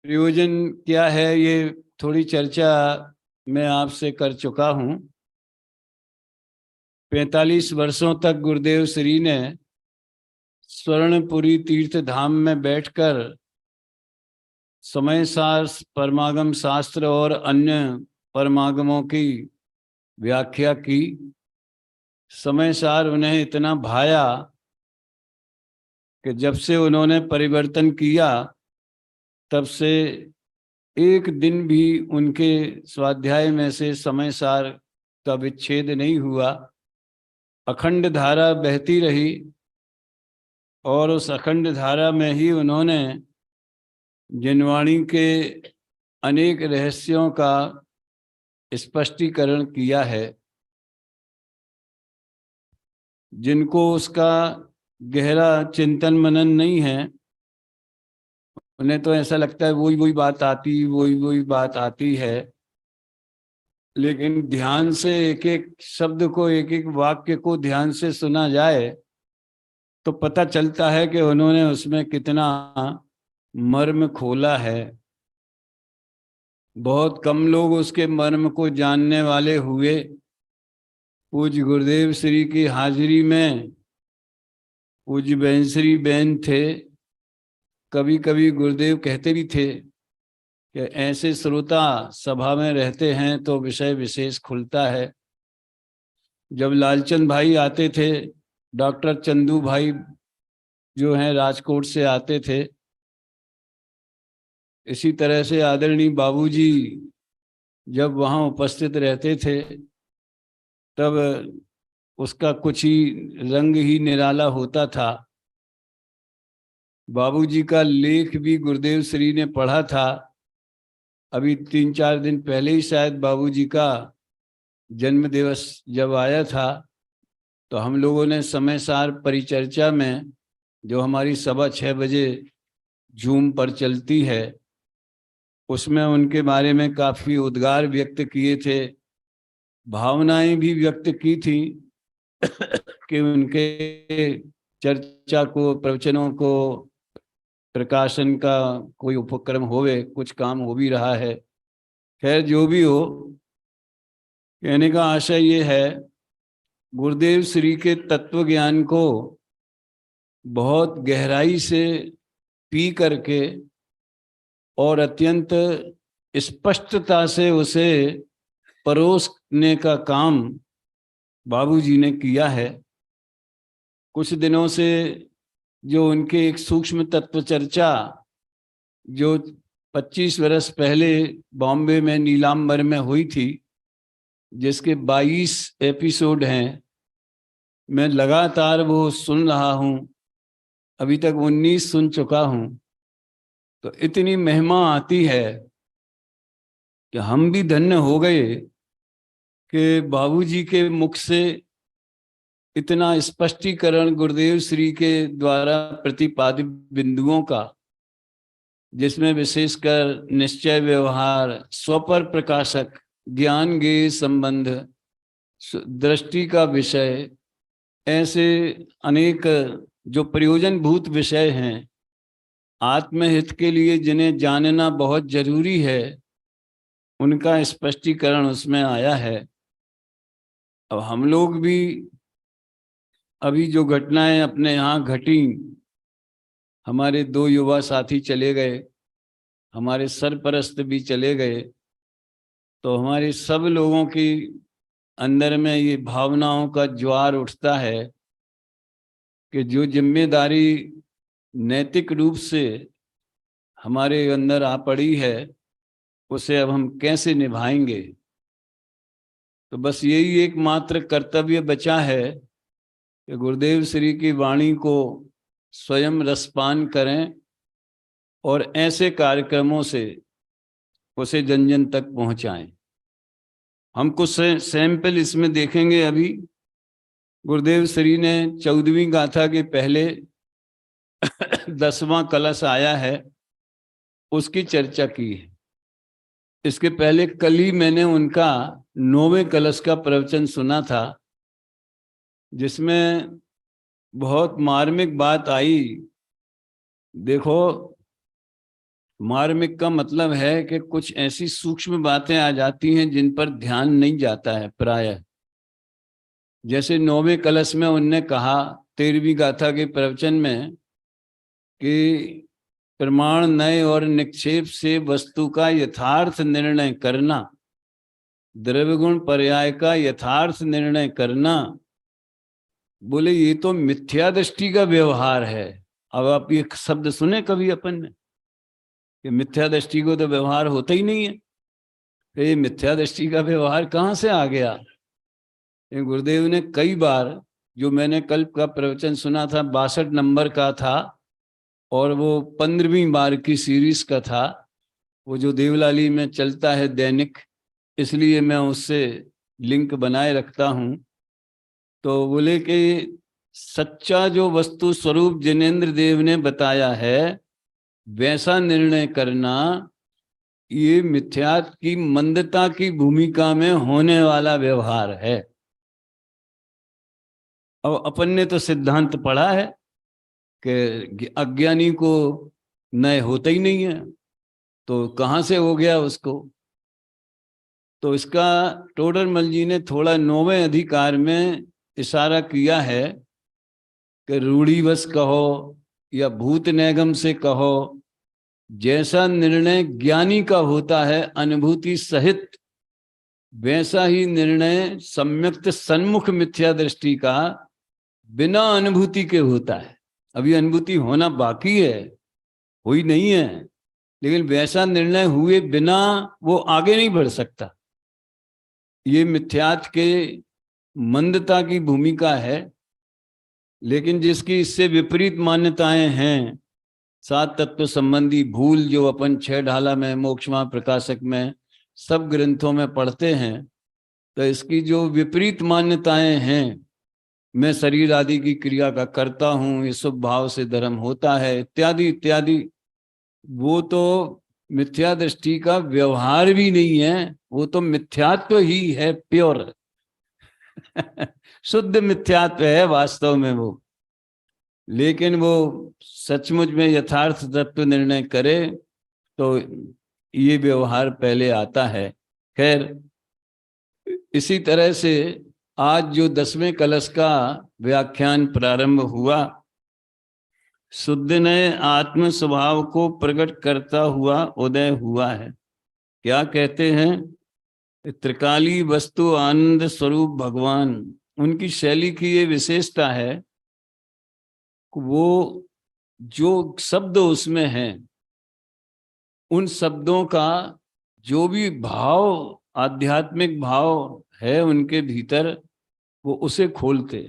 प्रयोजन क्या है, ये थोड़ी चर्चा मैं आपसे कर चुका हूँ। 45 वर्षों तक गुरुदेव श्री ने स्वर्णपुरी तीर्थ धाम में बैठकर समय शास्त्र, परमागम शास्त्र और अन्य परमागमों की व्याख्या की। समय सार उन्हें इतना भाया कि जब से उन्होंने परिवर्तन किया तब से एक दिन भी उनके स्वाध्याय में से समय सार का विच्छेद नहीं हुआ। अखंड धारा बहती रही और उस अखंड धारा में ही उन्होंने जिनवाणी के अनेक रहस्यों का स्पष्टीकरण किया है। जिनको उसका गहरा चिंतन मनन नहीं है, उन्हें तो ऐसा लगता है वही वही बात आती है। लेकिन ध्यान से एक एक शब्द को, एक एक वाक्य को ध्यान से सुना जाए तो पता चलता है कि उन्होंने उसमें कितना मर्म खोला है। बहुत कम लोग उसके मर्म को जानने वाले हुए। पूज्य गुरुदेव श्री की हाजिरी में पूज्य बहन श्री बहन थे। कभी कभी गुरुदेव कहते भी थे कि ऐसे श्रोता सभा में रहते हैं तो विषय विशेष खुलता है। जब लालचंद भाई आते थे, डॉक्टर चंदू भाई जो हैं राजकोट से आते थे, इसी तरह से आदरणीय बाबूजी जब वहाँ उपस्थित रहते थे तब उसका कुछ ही रंग ही निराला होता था। बाबूजी का लेख भी गुरुदेव श्री ने पढ़ा था। अभी 3-4 दिन पहले ही शायद बाबूजी का जन्म दिवस जब आया था तो हम लोगों ने समय सार परिचर्चा में, जो हमारी 6:15 बजे जूम पर चलती है, उसमें उनके बारे में काफ़ी उद्गार व्यक्त किए थे, भावनाएं भी व्यक्त की थी कि उनके चर्चा को, प्रवचनों को प्रकाशन का कोई उपक्रम होवे। कुछ काम हो भी रहा है। खैर, जो भी हो, कहने का आशय ये है, गुरुदेव श्री के तत्व ज्ञान को बहुत गहराई से पी करके और अत्यंत स्पष्टता से उसे परोसने का काम बाबूजी ने किया है। कुछ दिनों से जो उनके एक सूक्ष्म तत्व चर्चा जो 25 वर्ष पहले बॉम्बे में नीलांबर में हुई थी, जिसके 22 एपिसोड हैं, मैं लगातार वो सुन रहा हूँ। अभी तक 19 सुन चुका हूँ। तो इतनी महिमा आती है कि हम भी धन्य हो गए कि बाबूजी के मुख से इतना स्पष्टीकरण गुरुदेव श्री के द्वारा प्रतिपादित बिंदुओं का, जिसमें विशेषकर निश्चय व्यवहार, स्वपर प्रकाशक, ज्ञान गे संबंध, दृष्टि का विषय, ऐसे अनेक जो प्रयोजन भूत विषय हैं, आत्महित के लिए जिन्हें जानना बहुत जरूरी है, उनका स्पष्टीकरण उसमें आया है। अब हम लोग भी अभी जो घटनाएं अपने यहाँ घटी, हमारे 2 युवा साथी चले गए, हमारे सरपरस्त भी चले गए, तो हमारे सब लोगों की अंदर में ये भावनाओं का ज्वार उठता है कि जो जिम्मेदारी नैतिक रूप से हमारे अंदर आ पड़ी है, उसे अब हम कैसे निभाएंगे। तो बस यही एकमात्र कर्तव्य बचा है कि गुरुदेव श्री की वाणी को स्वयं रसपान करें और ऐसे कार्यक्रमों से उसे जन जन तक पहुंचाएं। हम कुछ सैंपल इसमें देखेंगे। अभी गुरुदेव श्री ने 14वीं गाथा के पहले 10वां कलश आया है, उसकी चर्चा की है। इसके पहले कल ही मैंने उनका 9वें कलश का प्रवचन सुना था, जिसमें बहुत मार्मिक बात आई। देखो, मार्मिक का मतलब है कि कुछ ऐसी सूक्ष्म बातें आ जाती हैं जिन पर ध्यान नहीं जाता है प्रायः। जैसे 9वें कलश में उनने कहा 13वीं गाथा के प्रवचन में कि प्रमाण नय और निक्षेप से वस्तु का यथार्थ निर्णय करना, द्रव्य गुण पर्याय का यथार्थ निर्णय करना, बोले ये तो मिथ्या दृष्टि का व्यवहार है। अब आप ये शब्द सुने कभी अपन ने कि मिथ्या दृष्टि को तो व्यवहार होता ही नहीं है, तो ये मिथ्या दृष्टि का व्यवहार कहाँ से आ गया? ये गुरुदेव ने कई बार, जो मैंने कल का प्रवचन सुना था 62 नंबर का था और वो 15वीं बार की सीरीज का था, वो जो देवलाली में चलता है दैनिक, इसलिए मैं उससे लिंक बनाए रखता हूँ। तो बोले कि सच्चा जो वस्तु स्वरूप जिनेंद्र देव ने बताया है वैसा निर्णय करना, ये मिथ्या की मंदता की भूमिका में होने वाला व्यवहार है। अब अपन ने तो सिद्धांत पढ़ा है कि अज्ञानी को नय होता ही नहीं है, तो कहाँ से हो गया उसको? तो इसका टोडरमल जी ने थोड़ा 9वें अधिकार में इशारा किया है कि रूढ़िवश कहो या भूत नैगम से कहो, जैसा निर्णय ज्ञानी का होता है अनुभूति सहित, वैसा ही निर्णय सम्यक्त सन्मुख मिथ्या दृष्टि का बिना अनुभूति के होता है। अभी अनुभूति होना बाकी है, हुई नहीं है, लेकिन वैसा निर्णय हुए बिना वो आगे नहीं बढ़ सकता। ये मिथ्यात्व के मंदता की भूमिका है। लेकिन जिसकी इससे विपरीत मान्यताएं हैं, 7 तत्व संबंधी भूल जो अपन 6 ढाला में, मोक्षमा प्रकाशक में, सब ग्रंथों में पढ़ते हैं, तो इसकी जो विपरीत मान्यताएं हैं, मैं शरीर आदि की क्रिया का करता हूँ, ये शुभ भाव से धर्म होता है, इत्यादि इत्यादि, वो तो मिथ्या दृष्टि का व्यवहार भी नहीं है, वो तो मिथ्यात्व ही है, प्योर शुद्ध मिथ्यात्व है वास्तव में वो। लेकिन वो सचमुच में यथार्थ तत्व निर्णय करे तो ये व्यवहार पहले आता है। खैर, इसी तरह से आज जो 10वें कलश का व्याख्यान प्रारंभ हुआ, शुद्ध नए आत्म स्वभाव को प्रकट करता हुआ उदय हुआ है। क्या कहते हैं? त्रिकाली वस्तु आनंद स्वरूप भगवान, उनकी शैली की ये विशेषता है, वो जो शब्द उसमें हैं, उन शब्दों का जो भी भाव, आध्यात्मिक भाव है उनके भीतर, वो उसे खोलते।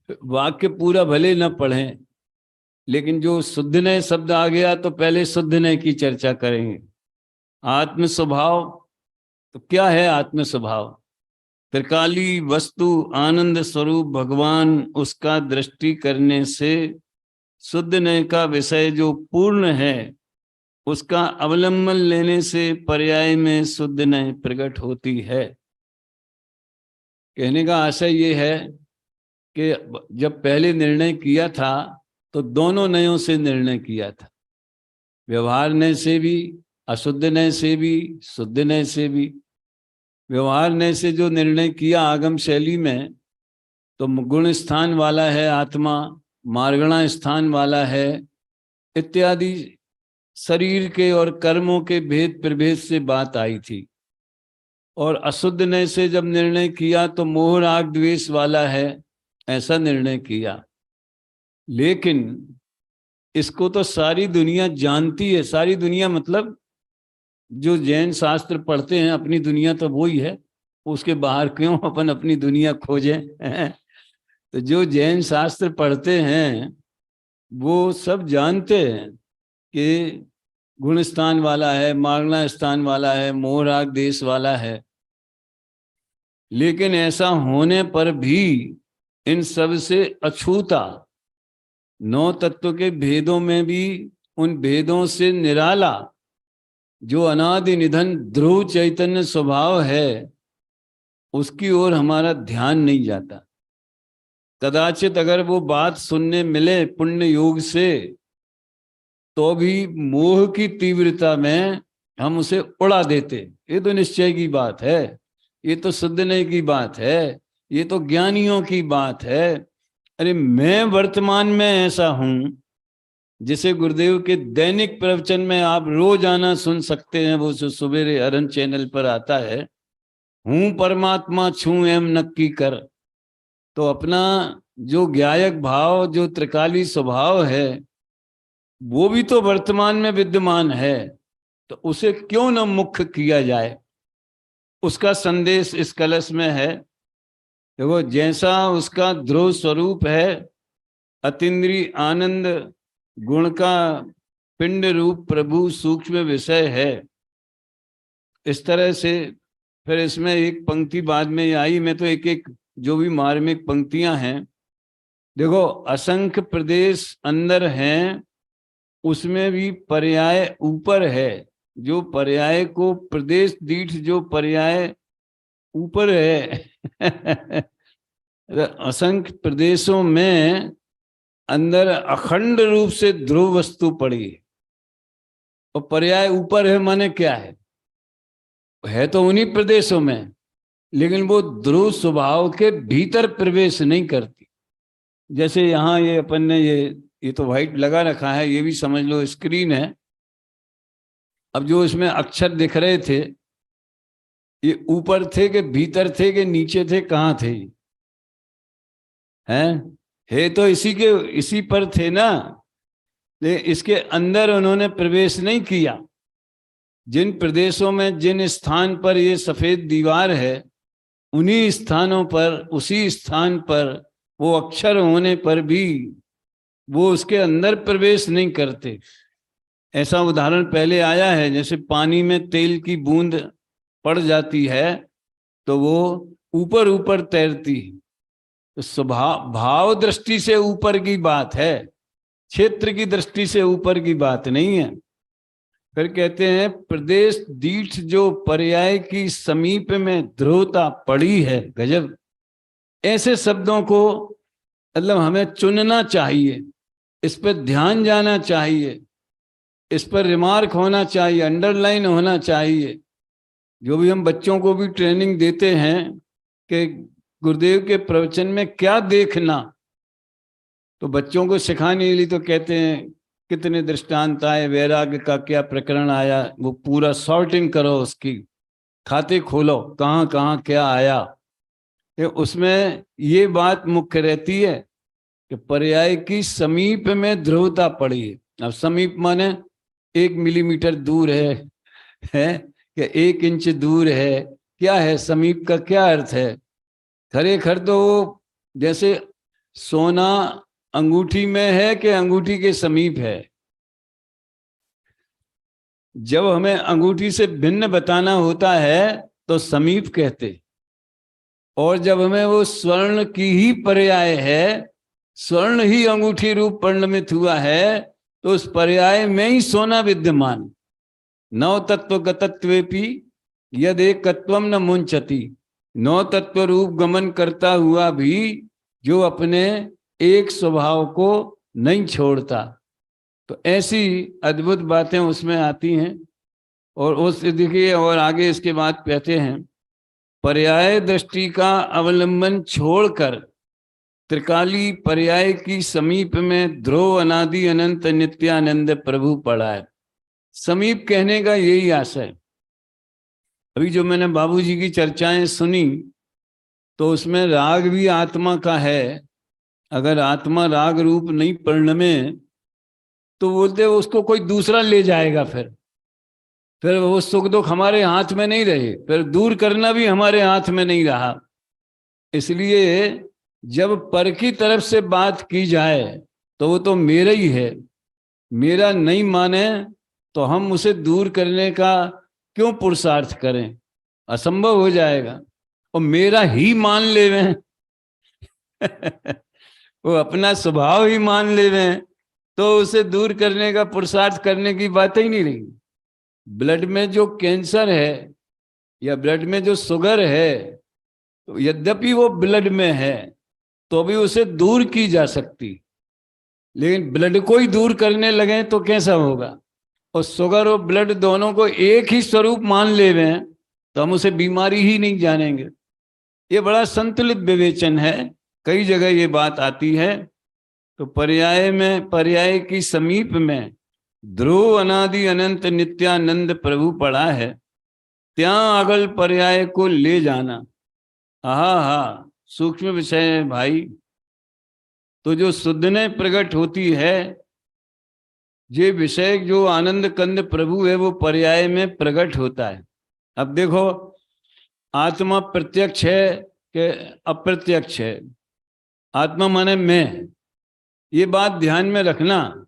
वाक्य पूरा भले न पढ़ें, लेकिन जो शुद्ध नए शब्द आ गया तो पहले शुद्ध नए की चर्चा करेंगे। आत्म स्वभाव, तो क्या है आत्म स्वभाव? त्रिकाली वस्तु आनंद स्वरूप भगवान, उसका दृष्टि करने से शुद्ध नए का विषय जो पूर्ण है, उसका अवलंबन लेने से पर्याय में शुद्ध नए प्रकट होती है। कहने का आशय ये है कि जब पहले निर्णय किया था तो दोनों नयों से निर्णय किया था, व्यवहार नय से भी, अशुद्ध नय से भी, शुद्ध नय से भी। व्यवहार नय से जो निर्णय किया आगम शैली में, तो गुण स्थान वाला है आत्मा, मार्गणा स्थान वाला है इत्यादि, शरीर के और कर्मों के भेद प्रभेद से बात आई थी। और अशुद्ध नय से जब निर्णय किया तो मोह राग द्वेष वाला है, ऐसा निर्णय किया। लेकिन इसको तो सारी दुनिया जानती है, सारी दुनिया मतलब जो जैन शास्त्र पढ़ते हैं, अपनी दुनिया तो वही है, उसके बाहर क्यों अपन अपनी दुनिया खोजें तो जो जैन शास्त्र पढ़ते हैं वो सब जानते हैं कि गुण स्थान वाला है, मार्गना स्थान वाला है, मोह राग देश वाला है। लेकिन ऐसा होने पर भी इन सब से अछूता, 9 तत्व के भेदों में भी उन भेदों से निराला जो अनादि निधन ध्रुव चैतन्य स्वभाव है, उसकी ओर हमारा ध्यान नहीं जाता। कदाचित अगर वो बात सुनने मिले पुण्य योग से, तो भी मोह की तीव्रता में हम उसे उड़ा देते। ये तो निश्चय की बात है, ये तो सुधने की बात है, ये तो ज्ञानियों की बात है। अरे मैं वर्तमान में ऐसा हूं, जिसे गुरुदेव के दैनिक प्रवचन में आप रोजाना सुन सकते हैं, वो जो सवेरे अरन चैनल पर आता है, हूं परमात्मा छू एम नक्की कर। तो अपना जो ज्ञायक भाव, जो त्रिकाली स्वभाव है, वो भी तो वर्तमान में विद्यमान है, तो उसे क्यों न मुख्य किया जाए। उसका संदेश इस कलश में है। देखो, जैसा उसका ध्रुव स्वरूप है, अतीन्द्रिय आनंद गुण का पिंड रूप प्रभु सूक्ष्म विषय है, इस तरह से। फिर इसमें एक पंक्ति बाद में आई, मैं तो एक एक जो भी मार्मिक पंक्तियां हैं, देखो, असंख्य प्रदेश अंदर हैं, उसमें भी पर्याय ऊपर है। जो पर्याय को प्रदेश दीठ जो पर्याय ऊपर है असंख्य प्रदेशों में अंदर अखंड रूप से ध्रुव वस्तु पड़ी है, और पर्याय ऊपर है, माने क्या है तो उन्हीं प्रदेशों में, लेकिन वो ध्रुव स्वभाव के भीतर प्रवेश नहीं करती। जैसे यहाँ ये अपन ने ये तो व्हाइट लगा रखा है, ये भी समझ लो स्क्रीन है। अब जो इसमें अक्षर दिख रहे थे, ये ऊपर थे कि भीतर थे कि नीचे थे, कहाँ थे? हैं? है तो इसी पर थे ना, लेकिन इसके अंदर उन्होंने प्रवेश नहीं किया। जिन प्रदेशों में, जिन स्थान पर ये सफेद दीवार है, उन्हीं स्थानों पर, उसी स्थान पर वो अक्षर होने पर भी वो उसके अंदर प्रवेश नहीं करते। ऐसा उदाहरण पहले आया है, जैसे पानी में तेल की बूंद पड़ जाती है तो वो ऊपर ऊपर तैरती है। तो स्वभाव भाव दृष्टि से ऊपर की बात है, क्षेत्र की दृष्टि से ऊपर की बात नहीं है। फिर कहते हैं प्रदेश दीठ जो पर्याय की समीप में ध्रुवता पड़ी है। गजब! ऐसे शब्दों को मतलब हमें चुनना चाहिए, इस पर ध्यान जाना चाहिए, इस पर रिमार्क होना चाहिए, अंडरलाइन होना चाहिए। जो भी हम बच्चों को भी ट्रेनिंग देते हैं कि गुरुदेव के प्रवचन में क्या देखना, तो बच्चों को सिखाने के लिए तो कहते हैं कितने दृष्टांत आए, वैराग्य का क्या प्रकरण आया, वो पूरा सॉर्टिंग करो, उसकी खाते खोलो, कहाँ कहाँ क्या आया। उसमें ये बात मुख्य रहती है कि पर्याय की समीप में ध्रुवता पड़ी है। अब समीप माने 1 मिलीमीटर दूर है कि 1 इंच दूर है, क्या है समीप का क्या अर्थ है? खरेखर तो जैसे सोना अंगूठी में है कि अंगूठी के समीप है। जब हमें अंगूठी से भिन्न बताना होता है तो समीप कहते, और जब हमें वो स्वर्ण की ही पर्याय है, स्वर्ण ही अंगूठी रूप परिणमित हुआ है, तो उस पर्याय में ही सोना विद्यमान। नौ तत्व गतत्वेपि यद एकत्वम न मुंचति। 9 तत्व रूप गमन करता हुआ भी जो अपने एक स्वभाव को नहीं छोड़ता। तो ऐसी अद्भुत बातें उसमें आती हैं। और उस देखिए, और आगे इसके बाद कहते हैं पर्याय दृष्टि का अवलंबन छोड़कर त्रिकाली पर्याय की समीप में ध्रुव अनादि अनंत नित्यानंद प्रभु पड़ा है। समीप कहने का यही आशय। अभी जो मैंने बाबूजी की चर्चाएं सुनी, तो उसमें राग भी आत्मा का है। अगर आत्मा राग रूप नहीं परिणमे तो बोलते उसको कोई दूसरा ले जाएगा, फिर वो सुख दुख हमारे हाथ में नहीं रहे, फिर दूर करना भी हमारे हाथ में नहीं रहा। इसलिए जब पर की तरफ से बात की जाए तो वो तो मेरा ही है, मेरा नहीं माने तो हम उसे दूर करने का क्यों पुरुषार्थ करें? असंभव हो जाएगा। और मेरा ही मान लेवे वो अपना स्वभाव ही मान लेवे, तो उसे दूर करने का पुरुषार्थ करने की बात ही नहीं रही। ब्लड में जो कैंसर है या ब्लड में जो शुगर है, तो यद्यपि वो ब्लड में है तो भी उसे दूर की जा सकती। लेकिन ब्लड को ही दूर करने लगे तो कैसा होगा? और शुगर और ब्लड दोनों को एक ही स्वरूप मान ले हुए हैं तो हम उसे बीमारी ही नहीं जानेंगे। ये बड़ा संतुलित विवेचन है, कई जगह ये बात आती है। तो पर्याय की समीप में ध्रुव अनादि अनंत नित्यानंद प्रभु पड़ा है, त्या अगल पर्याय को ले जाना। हा सूक्ष्म विषय है भाई। तो जो शुद्धने प्रकट होती है, ये विषय जो आनंद कंद प्रभु है वो पर्याय में प्रकट होता है। अब देखो, आत्मा प्रत्यक्ष है कि अप्रत्यक्ष है? आत्मा माने मैं, ये बात ध्यान में रखना।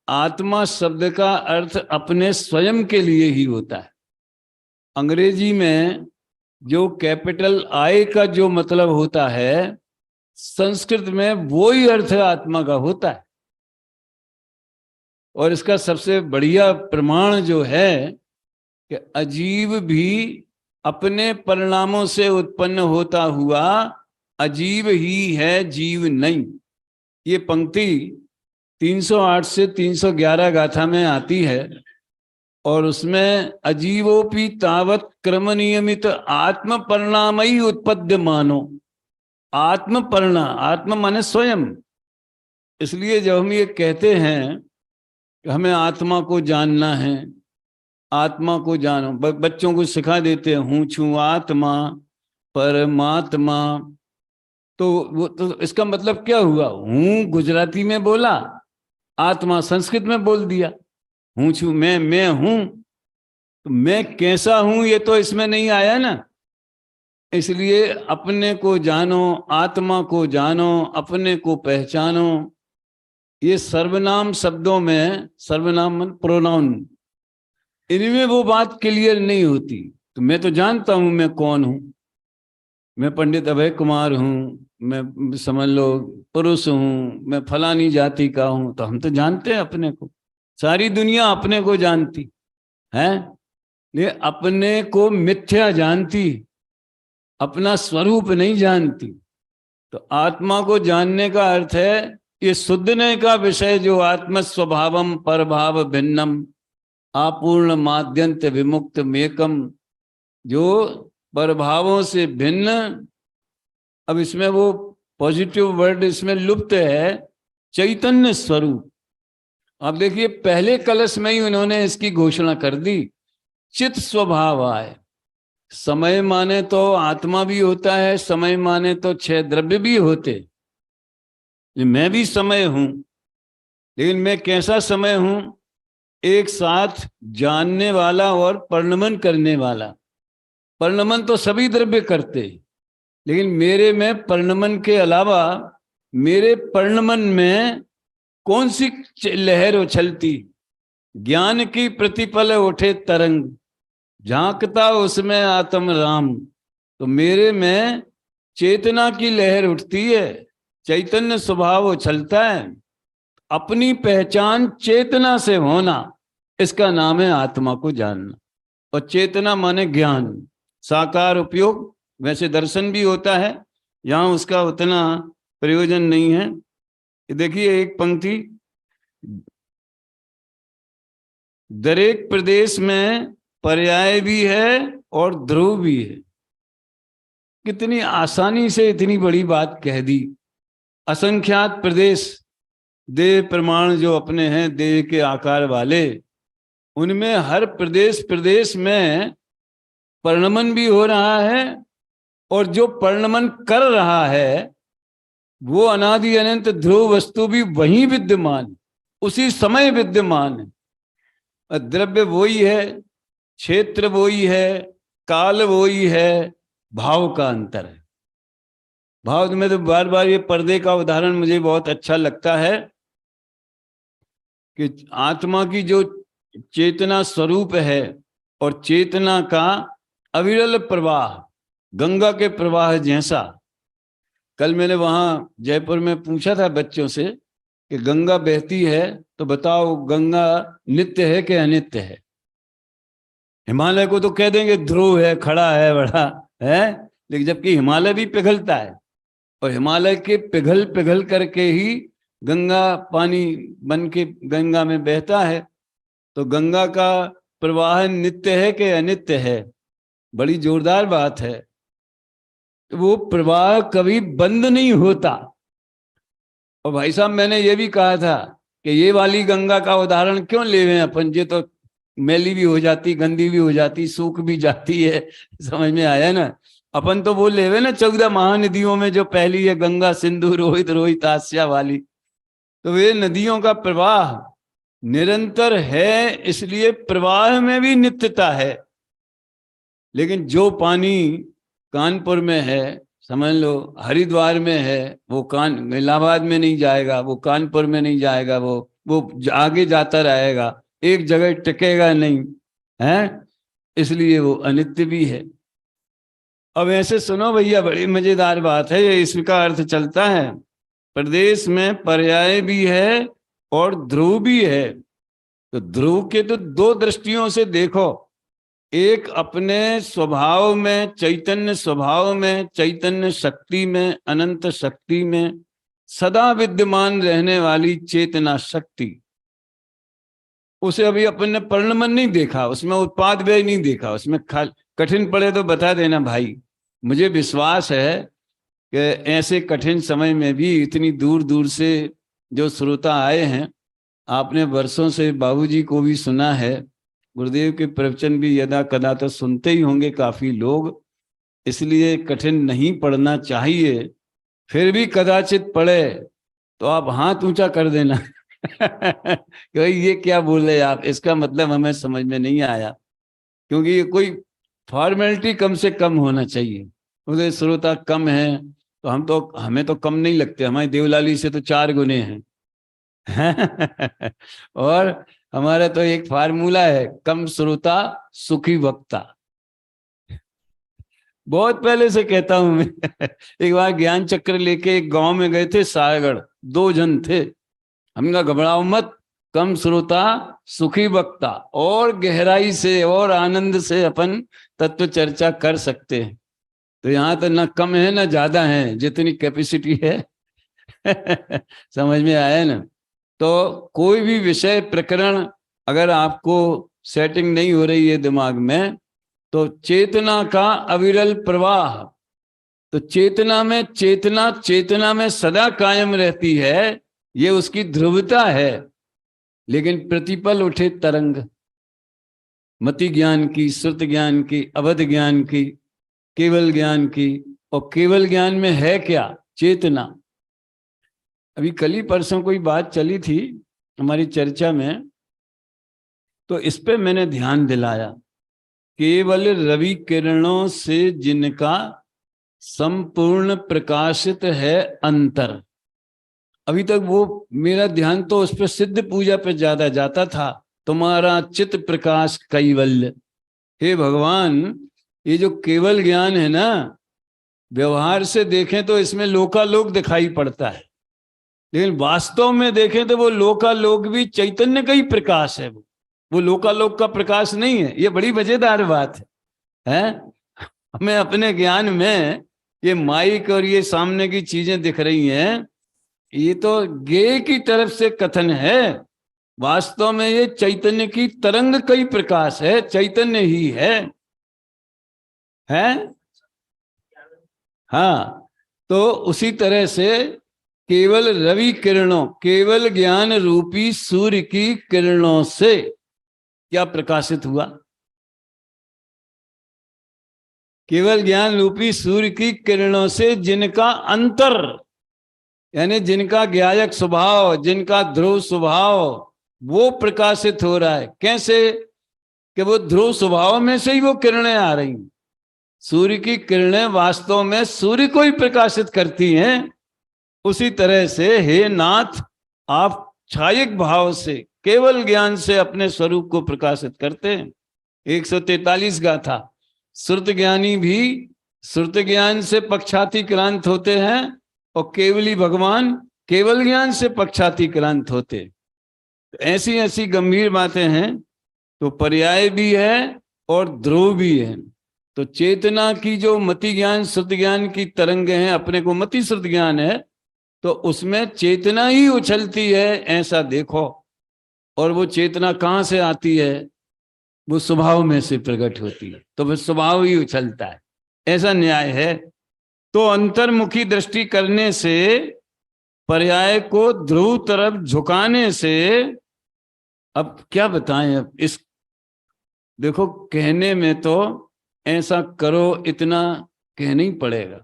आत्मा शब्द का अर्थ अपने स्वयं के लिए ही होता है। अंग्रेजी में जो कैपिटल आई का जो मतलब होता है, संस्कृत में वो ही अर्थ आत्मा का होता है। और इसका सबसे बढ़िया प्रमाण जो है कि अजीव भी अपने परिणामों से उत्पन्न होता हुआ अजीव ही है, जीव नहीं। ये पंक्ति 308 से 311 गाथा में आती है और उसमें अजीवोपि तावत क्रम नियमित आत्म परिणामयी उत्पद्य मानो। आत्म परिणाम, आत्म माने स्वयं। इसलिए जब हम ये कहते हैं कि हमें आत्मा को जानना है, आत्मा को जानो, बच्चों को सिखा देते हैं हूँ छू आत्मा परमात्मा, तो वो तो इसका मतलब क्या हुआ? हूँ गुजराती में बोला, आत्मा संस्कृत में बोल दिया। हूँ छू मैं हूं, तो मैं कैसा हूं ये तो इसमें नहीं आया ना। इसलिए अपने को जानो, आत्मा को जानो, अपने को पहचानो। ये सर्वनाम शब्दों में, सर्वनाम प्रोनाउन, इनमें वो बात क्लियर नहीं होती। तो मैं तो जानता हूं मैं कौन हूं, मैं पंडित अभय कुमार हूं, मैं समझ लो पुरुष हूं, मैं फलानी जाति का हूं। तो हम तो जानते हैं अपने को, सारी दुनिया अपने को जानती है, ये अपने को मिथ्या जानती, अपना स्वरूप नहीं जानती। तो आत्मा को जानने का अर्थ है ये शुद्धने का विषय जो आत्म स्वभावम परभाव भिन्नम आपूर्ण माद्यंत विमुक्त मेकम, जो परभावों से भिन्न। अब इसमें वो पॉजिटिव वर्ड इसमें लुप्त है, चैतन्य स्वरूप। अब देखिए पहले कलश में ही उन्होंने इसकी घोषणा कर दी, चित स्वभाव आए। समय माने तो आत्मा भी होता है, समय माने तो 6 द्रव्य भी होते। मैं भी समय हूं, लेकिन मैं कैसा समय हूं? एक साथ जानने वाला और परिणमन करने वाला। परिणमन तो सभी द्रव्य करते, लेकिन मेरे में परिणमन के अलावा मेरे परिणमन में कौन सी लहर उछलती? ज्ञान की प्रतिपल उठे तरंग, झांकता उसमें आत्म राम। तो मेरे में चेतना की लहर उठती है, चैतन्य स्वभाव उछलता है। अपनी पहचान चेतना से होना, इसका नाम है आत्मा को जानना। और चेतना माने ज्ञान, साकार उपयोग। वैसे दर्शन भी होता है, यहां उसका उतना प्रयोजन नहीं है। देखिए एक पंक्ति, दरेक प्रदेश में पर्याय भी है और ध्रुव भी है। कितनी आसानी से इतनी बड़ी बात कह दी। असंख्यात प्रदेश, देह प्रमाण जो अपने हैं, देह के आकार वाले, उनमें हर प्रदेश प्रदेश में परिणमन भी हो रहा है, और जो परिणमन कर रहा है वो अनादि अनंत ध्रुव वस्तु भी वहीं विद्यमान, उसी समय विद्यमान है। द्रव्य वही है, क्षेत्र वही है, काल वही है, भाव का अंतर है। भाव में तो बार बार ये पर्दे का उदाहरण मुझे बहुत अच्छा लगता है कि आत्मा की जो चेतना स्वरूप है और चेतना का अविरल प्रवाह, गंगा के प्रवाह जैसा। कल मैंने वहां जयपुर में पूछा था बच्चों से कि गंगा बहती है तो बताओ गंगा नित्य है कि अनित्य है? हिमालय को तो कह देंगे ध्रुव है, खड़ा है, बड़ा है, लेकिन जबकि हिमालय भी पिघलता है, और हिमालय के पिघल पिघल करके ही गंगा पानी बन के गंगा में बहता है, तो गंगा का प्रवाह नित्य है कि अनित्य है? बड़ी जोरदार बात है। वो प्रवाह कभी बंद नहीं होता। और भाई साहब, मैंने ये भी कहा था कि ये वाली गंगा का उदाहरण क्यों ले रहे हैं अपन, ये तो मैली भी हो जाती, गंदी भी हो जाती, सूख भी जाती है। समझ में आया ना? अपन तो वो लेवे ना 14 महानदियों में जो पहली है गंगा, सिंधु, रोहित, रोहितास्या वाली। तो वे नदियों का प्रवाह निरंतर है, इसलिए प्रवाह में भी नित्यता है। लेकिन जो पानी कानपुर में है, समझ लो हरिद्वार में है, वो इलाहाबाद में नहीं जाएगा, वो कानपुर में नहीं जाएगा, वो आगे जाता रहेगा, एक जगह टिकेगा नहीं है, इसलिए वो अनित्य भी है। अब ऐसे सुनो भैया, बड़ी मजेदार बात है ये, इसका अर्थ चलता है प्रदेश में पर्याय भी है और ध्रुव भी है। तो ध्रुव के तो दो दृष्टियों से देखो, एक अपने स्वभाव में, चैतन्य स्वभाव में, चैतन्य शक्ति में, अनंत शक्ति में सदा विद्यमान रहने वाली चेतना शक्ति, उसे अभी अपन ने परिणमन नहीं देखा, उसमें उत्पाद व्यय नहीं देखा, उसमें कठिन पड़े तो बता देना भाई। मुझे विश्वास है कि ऐसे कठिन समय में भी इतनी दूर दूर से जो श्रोता आए हैं, आपने वर्षों से बाबूजी को भी सुना है, गुरुदेव के प्रवचन भी यदा कदा तो सुनते ही होंगे काफी लोग, इसलिए कठिन नहीं पढ़ना चाहिए। फिर भी कदाचित पढ़े तो आप हाथ ऊंचा कर देना कि भाई ये क्या बोले आप, इसका मतलब हमें समझ में नहीं आया। क्योंकि ये कोई फॉर्मेलिटी कम से कम होना चाहिए। उधर श्रोता कम है तो हमें तो कम नहीं लगते, हमारी देवलाली से तो 4 गुने हैं और हमारा तो एक फार्मूला है, कम श्रोता सुखी वक्ता। बहुत पहले से कहता हूं मैं एक बार ज्ञान चक्र लेके एक गांव में गए थे, सायगढ़, 2 जन थे। हमने कहा घबराओ मत, कम श्रोता सुखी वक्ता, और गहराई से और आनंद से अपन तत्व चर्चा कर सकते हैं। तो यहाँ तो ना कम है ना ज्यादा है, जितनी कैपेसिटी है समझ में आया ना? तो कोई भी विषय प्रकरण अगर आपको सेटिंग नहीं हो रही है दिमाग में, तो चेतना का अविरल प्रवाह, तो चेतना में सदा कायम रहती है, ये उसकी ध्रुवता है। लेकिन प्रतिपल उठे तरंग, मति ज्ञान की, श्रुत ज्ञान की, अवध ज्ञान की, केवल ज्ञान की, और केवल ज्ञान में है क्या? चेतना। अभी कल ही परसों कोई बात चली थी हमारी चर्चा में, तो इस पे मैंने ध्यान दिलाया, केवल रवि किरणों से जिनका संपूर्ण प्रकाशित है अंतर। अभी तक वो मेरा ध्यान तो उस पर सिद्ध पूजा पे ज्यादा जाता था, तुम्हारा चित प्रकाश कैवल्य। हे भगवान, ये जो केवल ज्ञान है ना, व्यवहार से देखें तो इसमें लोकालोक दिखाई पड़ता है, लेकिन वास्तव में देखें तो वो लोकालोक भी चैतन्य का ही प्रकाश है, वो लोकालोक का प्रकाश नहीं है। ये बड़ी मजेदार बात है? हमें अपने ज्ञान में ये माइक और ये सामने की चीजें दिख रही हैं, ये तो ज्ञेय की तरफ से कथन है, वास्तव में ये चैतन्य की तरंग का ही प्रकाश है, चैतन्य ही है? हाँ, तो उसी तरह से केवल रवि किरणों, केवल ज्ञान रूपी सूर्य की किरणों से क्या प्रकाशित हुआ? केवल ज्ञान रूपी सूर्य की किरणों से जिनका अंतर, यानी जिनका ज्ञायक स्वभाव, जिनका ध्रुव स्वभाव, वो प्रकाशित हो रहा है। कैसे? कि वो ध्रुव स्वभाव में से ही वो किरणें आ रही। सूर्य की किरणें वास्तव में सूर्य को ही प्रकाशित करती हैं। उसी तरह से हे नाथ, आप छायिक भाव से, केवल ज्ञान से अपने स्वरूप को प्रकाशित करते हैं। 143 गाथा। श्रुत ज्ञानी भी श्रुत ज्ञान से पक्षातिक्रांत होते हैं, और केवली भगवान केवल ज्ञान से पक्षातिक्रांत होते। ऐसी ऐसी गंभीर बातें हैं। तो पर्याय भी है और ध्रुव भी है। तो चेतना की जो मति ज्ञान, श्रुत ज्ञान की तरंगे हैं, अपने को मति श्रुत ज्ञान है, तो उसमें चेतना ही उछलती है, ऐसा देखो। और वो चेतना कहाँ से आती है? वो स्वभाव में से प्रकट होती है, तो वह स्वभाव ही उछलता है, ऐसा न्याय है। तो अंतर्मुखी दृष्टि करने से, पर्याय को ध्रुव तरफ झुकाने से, अब क्या बताएं, अब इस देखो, कहने में तो ऐसा करो इतना कहना ही पड़ेगा।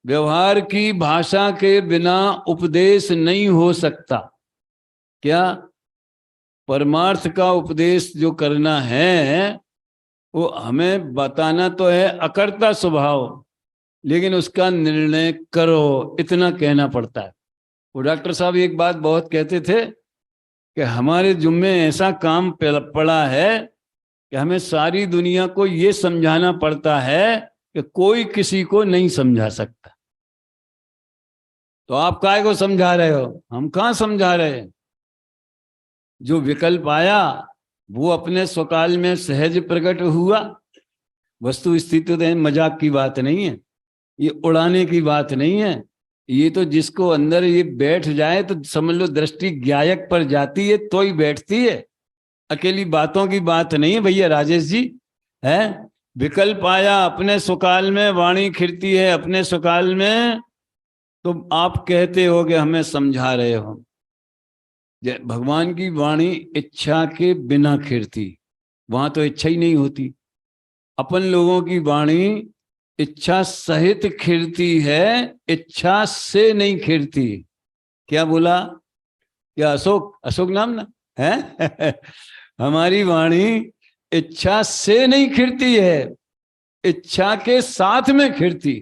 व्यवहार की भाषा के बिना उपदेश नहीं हो सकता। क्या? परमार्थ का उपदेश जो करना है वो हमें बताना तो है अकर्ता स्वभाव, लेकिन उसका निर्णय करो, इतना कहना पड़ता है। वो डॉक्टर साहब एक बात बहुत कहते थे कि हमारे जुम्मे ऐसा काम पड़ा है कि हमें सारी दुनिया को ये समझाना पड़ता है कि कोई किसी को नहीं समझा सकता। तो आप काहे को समझा रहे हो? हम कहाँ समझा रहे हैं। जो विकल्प आया वो अपने स्वकाल में सहज प्रकट हुआ। वस्तु स्थिति तो मजाक की बात नहीं है, ये उड़ाने की बात नहीं है। ये तो जिसको अंदर ये बैठ जाए तो समझ लो दृष्टि ज्ञायक पर जाती है तो ही बैठती है, अकेली बातों की बात नहीं है भैया राजेश जी। है विकल्प आया अपने स्वकाल में, वाणी खिरती है अपने स्वकाल में, तो आप कहते हो कि हमें समझा रहे हो। भगवान की वाणी इच्छा के बिना खिरती, वहां तो इच्छा ही नहीं होती। अपन लोगों की वाणी इच्छा सहित खिरती है, इच्छा से नहीं खिरती। क्या बोला? क्या अशोक, अशोक नाम ना है हमारी वाणी इच्छा से नहीं खिरती है, इच्छा के साथ में खिरती।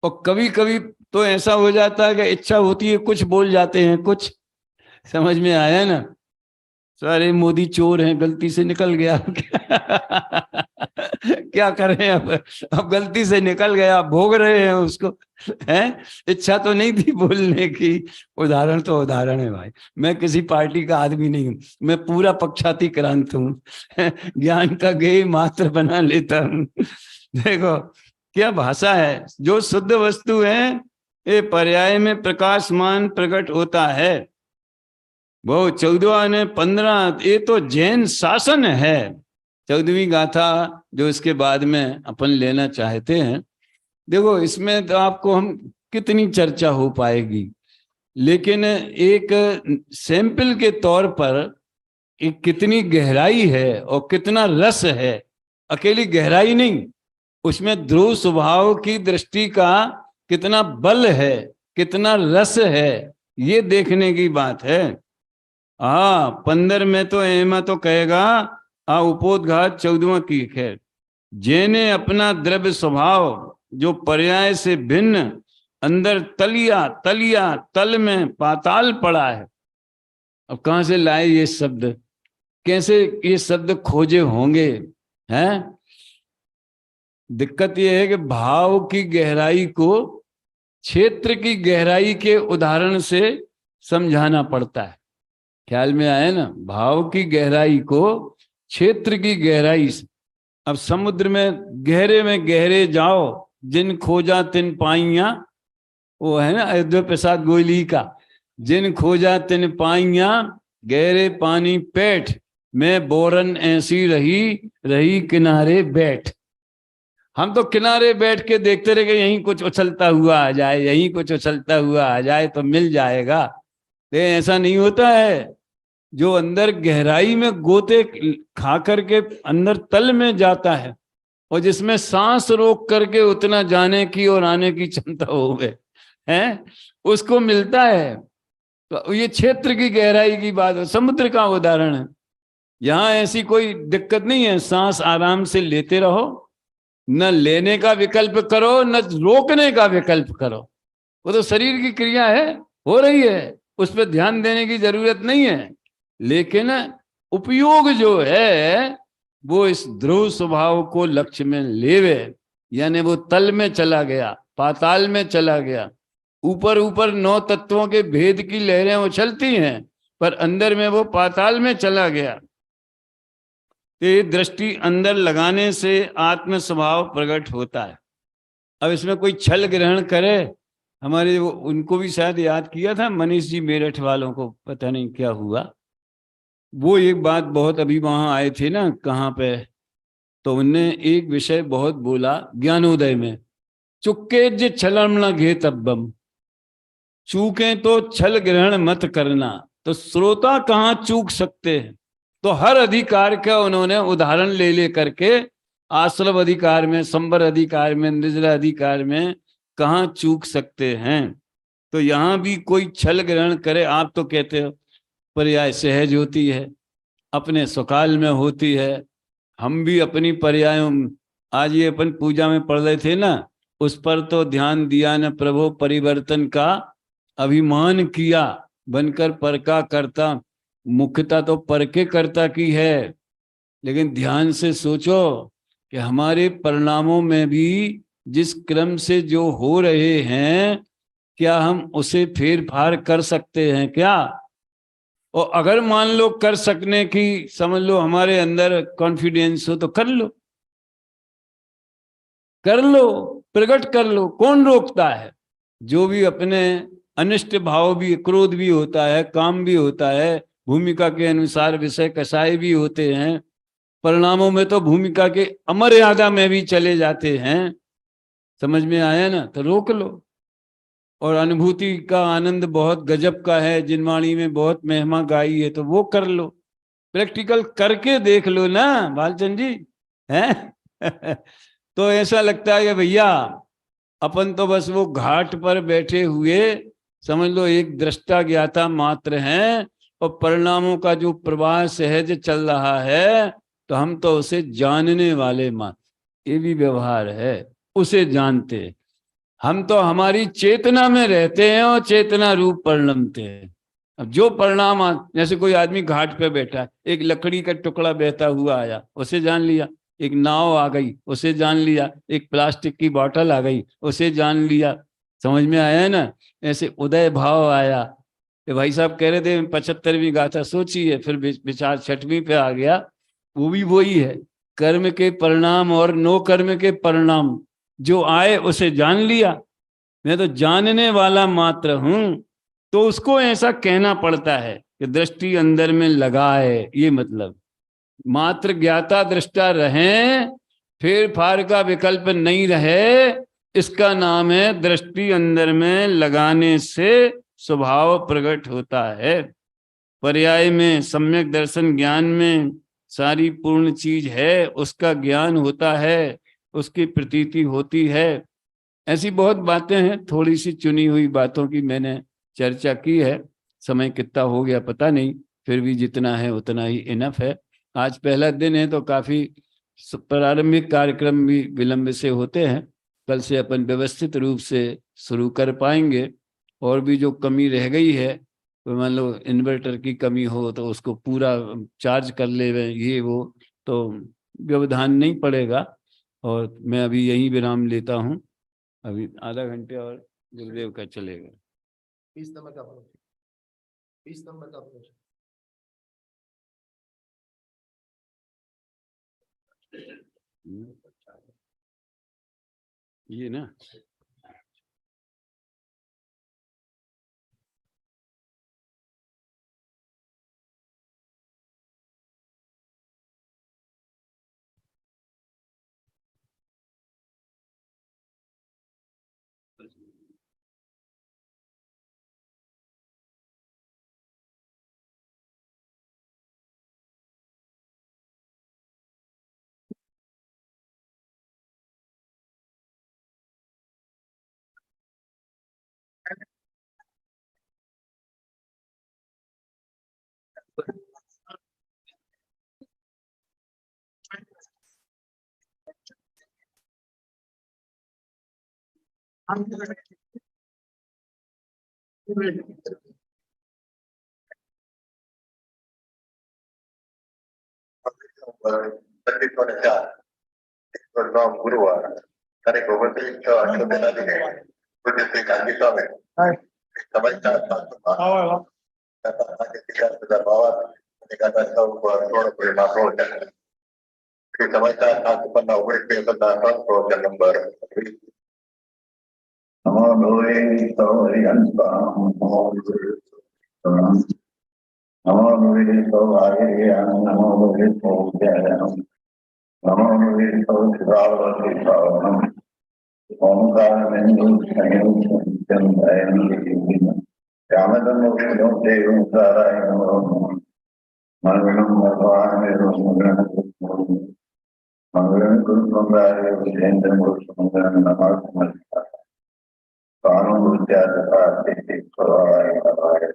और कभी कभी तो ऐसा हो जाता है कि इच्छा होती है कुछ, बोल जाते हैं कुछ। समझ में आया ना? सारे मोदी चोर हैं, गलती से निकल गया क्या करें अब गलती से निकल गया, भोग रहे हैं उसको। हैं, इच्छा तो नहीं थी बोलने की। उदाहरण तो उदाहरण है भाई, मैं किसी पार्टी का आदमी नहीं हूं, मैं पूरा पक्षाती क्रांत हूँ ज्ञान का गेय मात्र बना लेता हूँ देखो क्या भाषा है। जो शुद्ध वस्तु है ये पर्याय में प्रकाशमान प्रकट होता है। वो 14 ने 15, ये तो जैन शासन है। 14वीं गाथा जो इसके बाद में अपन लेना चाहते हैं, देखो इसमें तो आपको हम कितनी चर्चा हो पाएगी, लेकिन एक सैंपल के तौर पर एक कितनी गहराई है और कितना रस है। अकेली गहराई नहीं, उसमें ध्रुव स्वभाव की दृष्टि का कितना बल है, कितना रस है, ये देखने की बात है। हाँ 15 में तो एमा तो कहेगा उपोदघात 14वां की खैर, जेने अपना द्रव्य स्वभाव जो पर्याय से भिन्न अंदर तलिया तलिया तल में पाताल पड़ा है। अब कहां से लाए ये शब्द, कैसे ये शब्द खोजे होंगे? हैं, दिक्कत ये है कि भाव की गहराई को क्षेत्र की गहराई के उदाहरण से समझाना पड़ता है। ख्याल में आया ना? भाव की गहराई को क्षेत्र की गहराई से। अब समुद्र में गहरे जाओ, जिन खोजा तिन पाइया, वो है ना अयोध्या प्रसाद गोयली का, जिन खोजा तिन पाइया गहरे पानी पेट, मैं बोरन ऐसी रही रही किनारे बैठ। हम तो किनारे बैठ के देखते रहे कि यहीं कुछ उछलता हुआ आ जाए, यहीं कुछ उछलता हुआ आ जाए तो मिल जाएगा। तो ऐसा नहीं होता है। जो अंदर गहराई में गोते खा करके अंदर तल में जाता है और जिसमें सांस रोक करके उतना जाने की और आने की क्षमता हो गए हैं, उसको मिलता है। तो ये क्षेत्र की गहराई की बात है, समुद्र का उदाहरण है। यहां ऐसी कोई दिक्कत नहीं है, सांस आराम से लेते रहो, न लेने का विकल्प करो न रोकने का विकल्प करो। वो तो शरीर की क्रिया है, हो रही है, उस पर ध्यान देने की जरूरत नहीं है। लेकिन उपयोग जो है वो इस ध्रुव स्वभाव को लक्ष्य में लेवे, यानी वो तल में चला गया, पाताल में चला गया। ऊपर ऊपर 9 तत्वों के भेद की लहरें उछलती हैं, पर अंदर में वो पाताल में चला गया। ये दृष्टि अंदर लगाने से आत्म स्वभाव प्रकट होता है। अब इसमें कोई छल ग्रहण करे हमारे वो उनको भी शायद याद किया था, मनीष जी मेरठ वालों को, पता नहीं क्या हुआ। वो एक बात बहुत, अभी वहां आए थे ना कहाँ पे, तो उनने एक विषय बहुत बोला ज्ञानोदय में, चुक्के जे छलम न घे तब्बम, चूके तो छल ग्रहण मत करना। तो श्रोता कहाँ चूक सकते हैं, तो हर अधिकार का उन्होंने उदाहरण ले ले करके, आश्रव अधिकार में, संबर अधिकार में, निर्जला अधिकार में कहाँ चूक सकते हैं। तो यहाँ भी कोई छल ग्रहण करे, आप तो कहते हो पर्याय सहज होती है, अपने स्वकाल में होती है। हम भी अपनी पर्यायों, आज ये अपन पूजा में पढ़ रहे थे ना, उस पर तो ध्यान दिया न प्रभु, परिवर्तन का अभिमान किया, बनकर पर का करता। मुख्यता तो पर के कर्ता की है, लेकिन ध्यान से सोचो कि हमारे परिणामों में भी जिस क्रम से जो हो रहे हैं, क्या हम उसे फेर फार कर सकते हैं क्या? और अगर मान लो कर सकने की, समझ लो हमारे अंदर कॉन्फिडेंस हो तो कर लो, कर लो, प्रकट कर लो, कौन रोकता है? जो भी अपने अनिष्ट भाव भी, क्रोध भी होता है, काम भी होता है, भूमिका के अनुसार विषय कसाय भी होते हैं, परिणामों में तो भूमिका के अमर्यादा में भी चले जाते हैं। समझ में आया ना? तो रोक लो। और अनुभूति का आनंद बहुत गजब का है, जिनवाणी में बहुत महिमा गाई है, तो वो कर लो, प्रैक्टिकल करके देख लो ना बालचंद जी, हैं? तो ऐसा लगता है कि भैया अपन तो बस वो घाट पर बैठे हुए, समझ लो एक दृष्टा ज्ञाता मात्र हैं, और परिणामों का जो प्रवाह सहज चल रहा है, तो हम तो उसे जानने वाले मात्र, ये भी व्यवहार है, उसे जानते। हम तो हमारी चेतना में रहते हैं और चेतना रूप परिणमते हैं। अब जो परिणाम, जैसे कोई आदमी घाट पे बैठा है, एक लकड़ी का टुकड़ा बहता हुआ आया, उसे जान लिया, एक नाव आ गई उसे जान लिया, एक प्लास्टिक की बोतल आ गई उसे जान लिया। समझ में आया है ना? ऐसे उदय भाव आया। तो भाई साहब कह रहे थे 75वीं गाथा सोची है, फिर विचार 6वीं पे आ गया। वो भी वही है, कर्म के परिणाम और नो कर्म के परिणाम, जो आए उसे जान लिया, मैं तो जानने वाला मात्र हूं। तो उसको ऐसा कहना पड़ता है कि दृष्टि अंदर में लगाए, ये मतलब मात्र ज्ञाता दृष्टा रहें, फेर फार का विकल्प नहीं रहे, इसका नाम है दृष्टि अंदर में लगाने से स्वभाव प्रकट होता है। पर्याय में, सम्यक दर्शन ज्ञान में सारी पूर्ण चीज है, उसका ज्ञान होता है, उसकी प्रतीति होती है। ऐसी बहुत बातें हैं, थोड़ी सी चुनी हुई बातों की मैंने चर्चा की है। समय कितना हो गया पता नहीं, फिर भी जितना है उतना ही इनफ है। आज पहला दिन है तो काफी प्रारंभिक कार्यक्रम भी विलंब से होते हैं, कल से अपन व्यवस्थित रूप से शुरू कर पाएंगे। और भी जो कमी रह गई है, तो मान लो इन्वर्टर की कमी हो तो उसको पूरा चार्ज कर ले, ये वो तो व्यवधान नहीं पड़ेगा। और मैं अभी यहीं विराम लेता हूँ, अभी आधा घंटे और गुरुदेव का चलेगा। 20 नंबर का प्रश्न, 20 नंबर का प्रश्न। ये ना, गुरुवार तारीख 29/8/2023 पूज्य श्री गांधी स्वामी समाजच्या नंबर नमो भूये सौर्यन्तां नमो भूये नमो भूये सौभाग्यं नमो भूये सौख्यं नमो भूये सौभाग्यं ओंकारमेन्दु संयुक्तं दयं रामदन्मोक्षणं देवं सारायणं मंगलम भगवान मंगलम कुरुमंगलाय विजेन्द्र मंगलम नमः कानून विद्यार्थी आर्थिक सवाय सवाय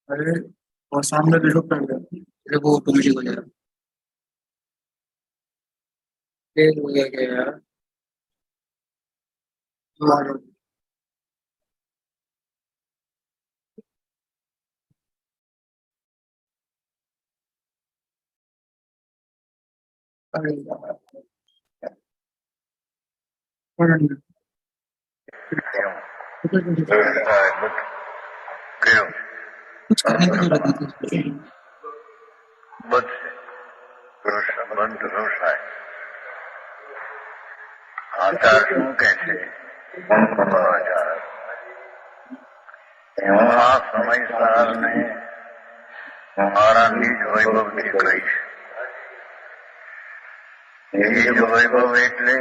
अरे और सामने देखो पहले ये वो ऑटोमेटिक हो जाएगा ये हो गया क्या यार हमारा अरे यार पढ़ने कुछ करने की जरूरत नहीं थी समय साल ने हमारा निज वैभव देखाई निज वैभव એટલે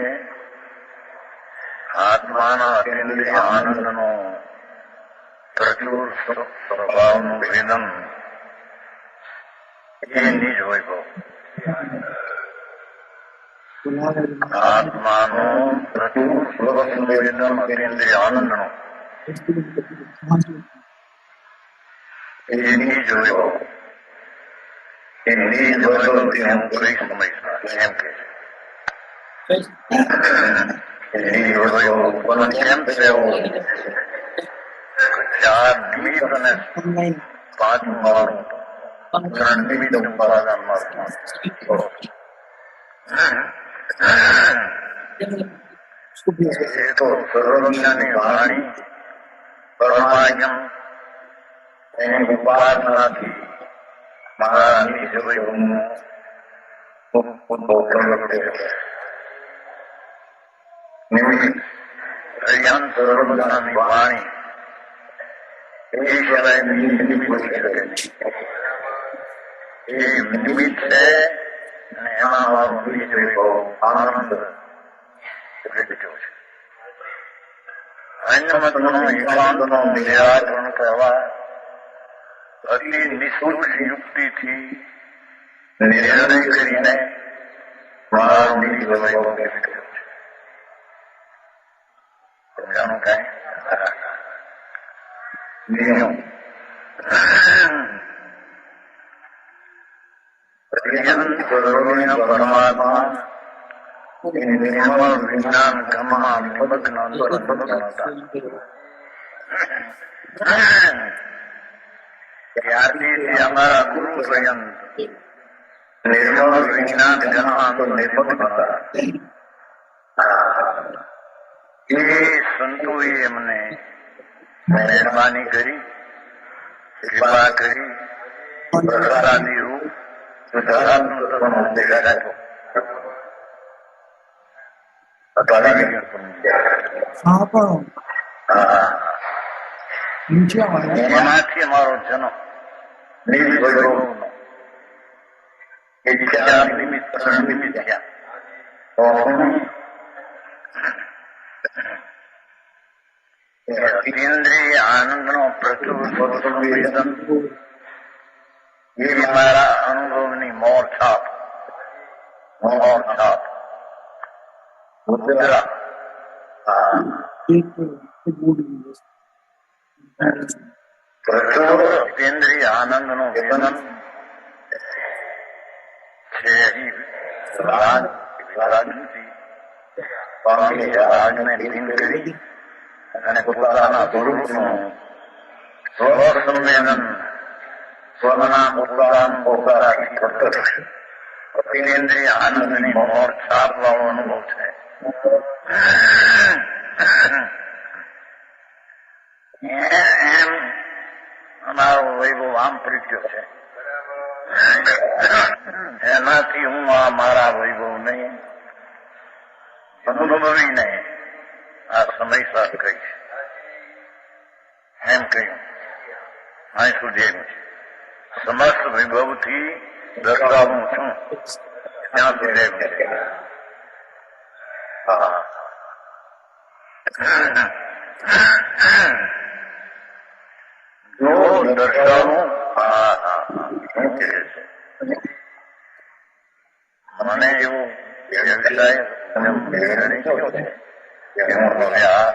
આત્માના અતિન્દ્રિય આનંદનો પ્રચુર સ્વભાવનું વેદન એ નિજ વૈભવ આત્માનો પ્રચુર સ્વભાવનું વેદન અતિન્દ્રિય આનંદનો એ નિજ વૈભવ એ નિજ વૈભવથી હું કઈ સમજના એમ કે કેમ છે ચાર નિમિત્ત અને પાંચ મારું ત્રણ નિમિત્ત ઉપાદાન મારું એ તો સર્વજ્ઞાની વાણી પરમાજ્ઞમ એની ઉપાસનાથી મારા નિજ વૈભવનું નિમિત્ત અજ્ઞાન સર્વજ્ઞાની વાણી એ સિવાય નિમિત્ત બની શકે એ નિમિત્ત છે અને એમાં મારું નિજ વૈભવ આનંદ પ્રગટ્યો છે અન્ય મતનો એકાંતનો નિરાકરણ કરવા અતિ નિષ્કુશ યુક્તિથી નિર્ણય કરીને મારું નિજ વૈભવ પ્રગટ્યો છે સમજાણું કાંઈ નિયમ પરમાત્મા નિર્મળ વિજ્ઞાન ઘનમાં નિમગ્ન હતા ત્યારથી અમારા ગુરુ પર્યંત નિર્મળ વિજ્ઞાન ઘનમાં નિમગ્ન હતા એ સંતોએ એમને મહેરબાની કરી કૃપા કરી પ્રસાદી રૂપ એમાંથી અમારો જન્મ નિમિત્ત ઇન્દ્રિય આનંદ નો પ્રચુર વેદન એ મારા અનુભવની મોર છાપ મુદ્રા પ્રચુર ઇન્દ્રિય આનંદ નું વેદન છે રાજને ભીન કરી અને પોતાના સ્વરૂપનું સ્વસંવેદન સ્વના પોતાનું પોતાની કરતર અતિન્દ્રિય આનંદની મોર છાપ વાળો અનુભવ છે. એમ અમારો વૈભવ આમ પ્રત્યો છે. એનાથી હું આ મારા વૈભવ નહીં, અનુભવી નહીં, આ સમય સાથ કહીશ એમ કહ્યું. અહીં સુધી એમ છે. સમસ્ત વૈભવથી દર્શાવું છું ત્યાં સુધી એમ છે. જો દર્શાવું શું કહે છે મને એવું વ્યવસાય કે હું હવે આ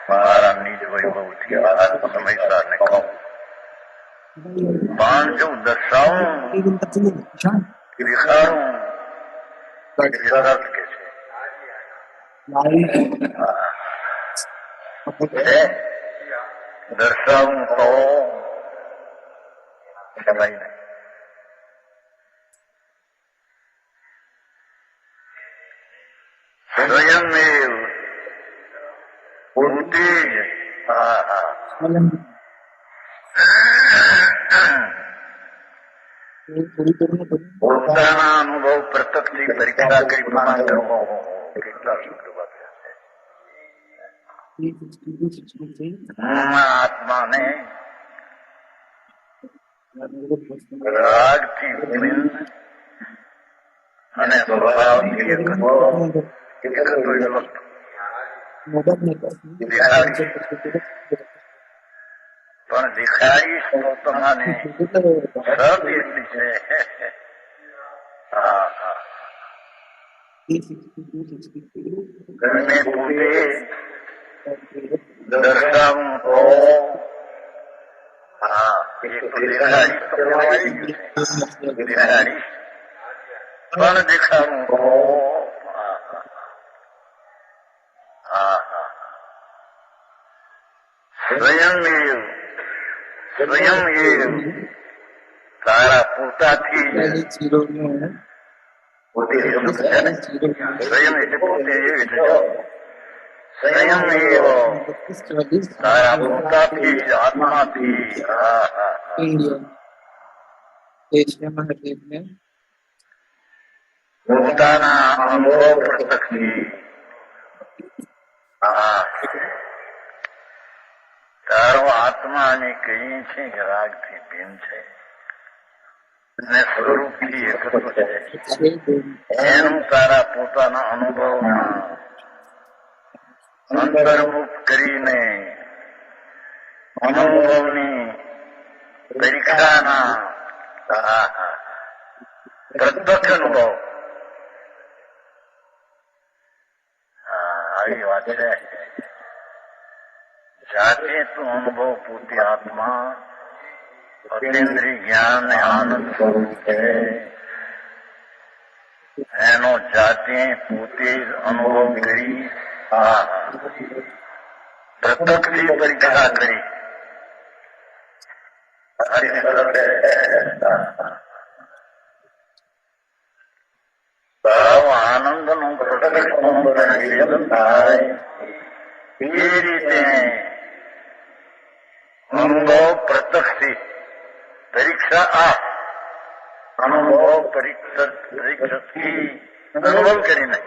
મારા નિજ વૈભવથી આ સમય સારને કહું. પણ જો દર્શાવું દેખાડું કે છે દર્શાવું તો સમય નહીં. સ્વયં પોતે જ પોતાના અનુભવ પ્રત્યક્ષની પરીક્ષા કરી પ્રમાણ કરવો. કેટલા શબ્દો આત્માને રાગથી ભિન્ન અને સ્વભાવથી પણ દેખાડીશ તો તમારે સબ એટલી છે. ઘરને પોતે દર્શાવું તો દેખાડીશ પણ દેખાડું તો સ્વયં તારા પોતાથી પોતે સ્વયં એટલે પોતે સ્વયં તારા પોતાથી આત્માથી પોતાના અનુભવ પ્રત્યક્ષથી તારો આત્મા અને કહીએ છે કે રાગથી ભિન્ન છે અને સ્વરૂપથી એકત્વ છે. એનું તારા પોતાના અનુભવના અંતર્મુખ કરીને અનુભવની પરીક્ષાના પ્રત્યક્ષ અનુભવ આવી વાત છે. જાતે તું અનુભવ પોતે આત્મા અતિન્દ્રિય જ્ઞાન ને આનંદ સ્વરૂપ છે. એનો જાતે પોતે જ અનુભવ કરી પ્રત્યક્ષ પરીક્ષા કરી આનંદ નું પ્રત્યક્ષ થાય એ રીતે અનુભવ પ્રત્યક્ષથી પરીક્ષા અનુભવ પરીક્ષાથી અનુભવ કરીને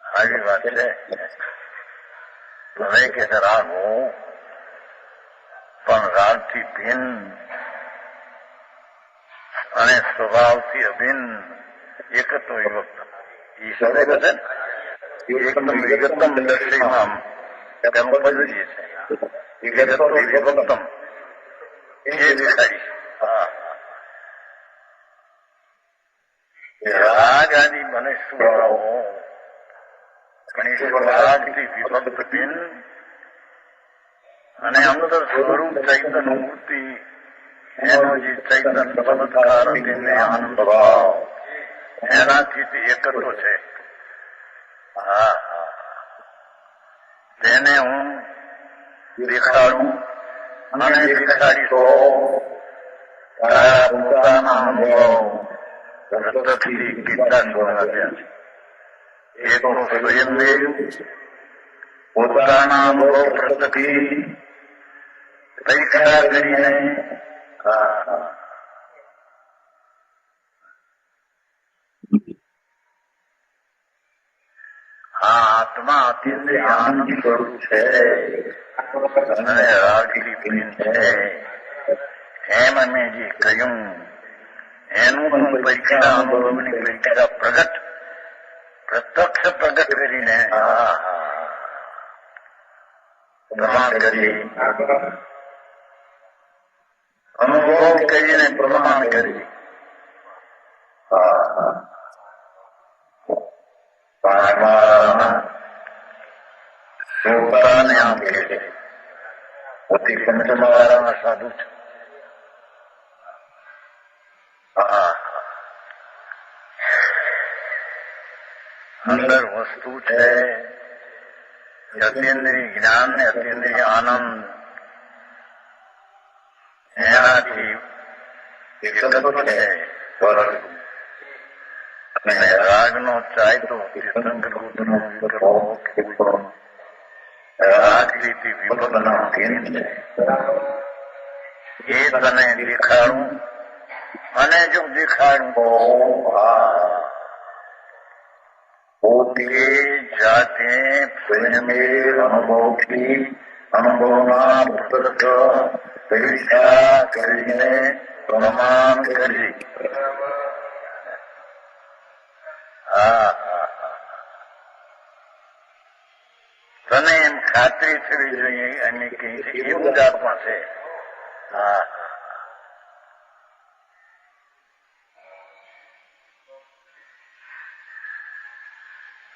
આવી વાત છે. હવે કે રાગ હો પણ રાગથી ભિન્ન અને સ્વભાવથી અભિન્ન એકત્વ વિભક્ત એ શબ્દ છે ને એકદમ વિગતમ દર્શયમાં તેનું પદ્ધતિ છે. વિગતો વિભક્તમ એ દેખાડી રાગ આદિ મને શું રાગથી વિભક્ત ભિન્ન અને અંતર સ્વરૂપ ચૈતન મૂર્તિ એનો જે ચૈતન ચમત્કાર તેને આનંદ ભાવ એનાથી તે એકત્વ છે. તેને હું દેખાડું અને દેખાડીશો તારા પોતાના અનુભવ પ્રત્યક્ષથી કેટલા સ્વરાવ્યા છે એ તો સ્વયંદેવ પોતાના અનુભવ પ્રત્યક્ષથી પરીક્ષા કરીને આત્મા અતિન્દ્રિય આનંદ સ્વરૂપ છે અને રાગની પ્રેમ છે એમ અમે જે કહ્યું એનું પણ પરીક્ષા અનુભવની પરીક્ષા પ્રત્યક્ષ પ્રગટ કરીને પ્રમાણ કરી અનુભવ કરીને પ્રમાણ કરી પોતાને આમ કે છે પોતે પંચમહારાના સાધુ છે અંદર વસ્તુ છે અતિન્દ્રિય જ્ઞાન ને અતિન્દ્રિય આનંદ એનાથી એકત્વ છે અને રાગનો ચાહતો રાગથી વિપદનો કેમ છે એ તને દેખાડું અને જો દેખાડું પોતે જાતે સ્વયંમેવ અનુભવથી અનુભવના પ્રત્યક્ષ પરીક્ષા કરીને પ્રમાણ કરી તને એમ ખાતરી થવી જોઈએ અને કઈ છે એવું જ આત્મા છે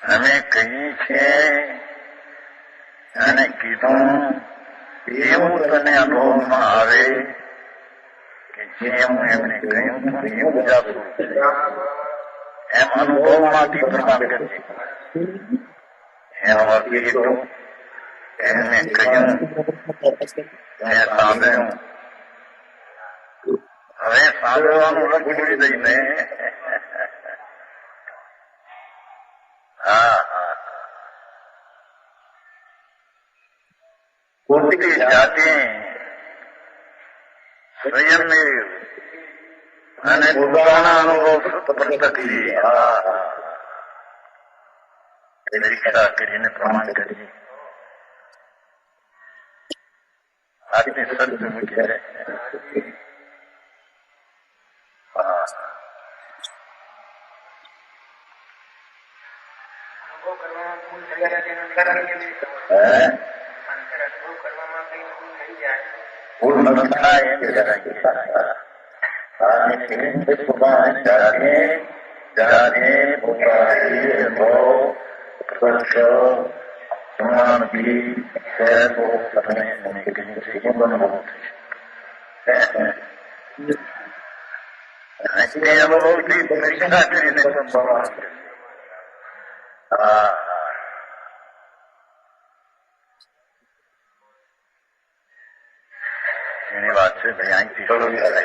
અમે કહીએ છીએ અને કીધું એવું તને અનુભવમાં આવે કે જેમ એમને કહ્યું એવું જ આપવું છે એમ અનુભવમાંથી પ્રમાણ કરજે એનો અર્થ એટલું એમને કહ્યું મેં સાંભળ્યું હવે સાંભળવાનું લગ છોડી દઈને પોતે જાતે સ્વયંમેવ અને પોતાના અનુભવ પ્રત્યક્ષથી પરીક્ષા કરીને પ્રમાણ કરીએ આટલી સત્ય મૂકી છે પૂર્ણ થાય એમ જાતે પોતાની સમાનથી સહેલો અને અનુભવથી પરીક્ષા કરીને એની વાત છે ભાઈ અહીંથી શરૂ થાય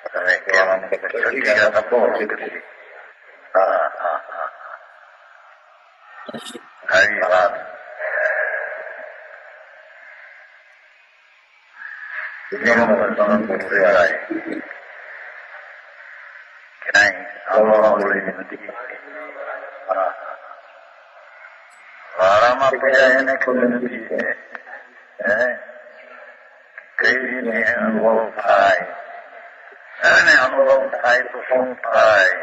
છે હવે કહેવાનું છઠ્ઠી ગયા બહુ કરી આવી વાત ક્યાંય વાળામાં પડ્યા એને ખબર નથી કઈ રીતે અનુભવ થાય અને અનુભવ થાય તો શું થાય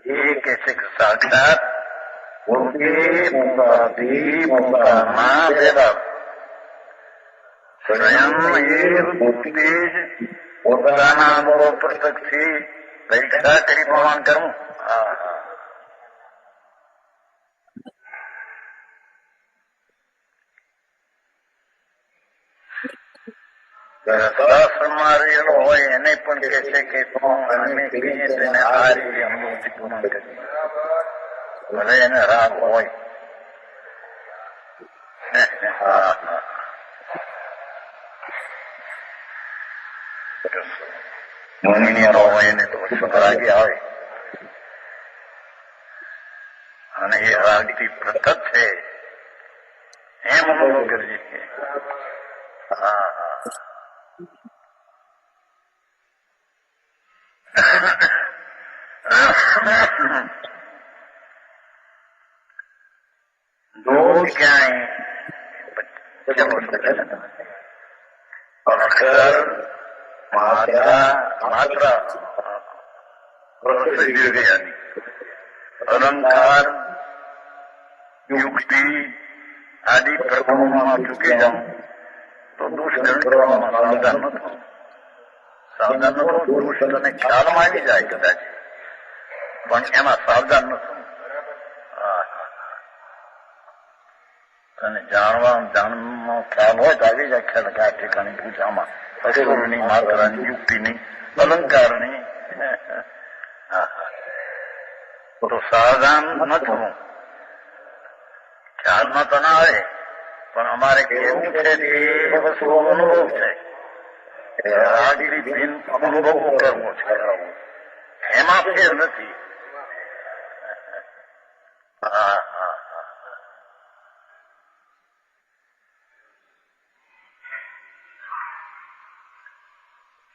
એ કે છે કે સાક્ષાત પોતે પોતાથી પોતાના ભેદા સ્વયં એ પોતે જ પોતાના અનુભવ પ્રત્યક્ષથી પરીક્ષા કરી પ્રમાણ કરવું શાસ્ત્રમાં રહેલો હોય એને પણ કે છે કે અમે કહીએ તેને આ રીતે અનુભવથી પ્રમાણ કરીએ ભલે એને રાગ હોય મુનિઓ હોય ને તો રાગી આવે અને એ રાગથી પૃથક છે એમ અનુભવ કરીએ છીએ. દોષ ક્યાંય અક્ષર માત્ર અલંકાર યુક્તિ આદિ પ્રકરણોમાં ચૂકી જાઉં તો દુષ્કર્મ કરવામાં સાવધાન ન થવું. સાવધાન ન થવું, દોષ તને ખ્યાલમાં આવી જાય કદાચ, પણ એમાં સાવધાન ન થવું. અને જાણવાનો ખ્યાલ હોય તો આવી જાય ખ્યાલ કે આ ઠેકાણી પૂજામાં અક્ષરોની માત્રાની યુક્તિની અલંકારની તો સાવધાન ન થવું. ખ્યાલમાં તો ના આવે પણ અમારે કેવું છે એ વસ્તુ અનુભવ છે. રાગથી ભિન્ન અનુભવ કરવો છે, એમાં ફેર નથી.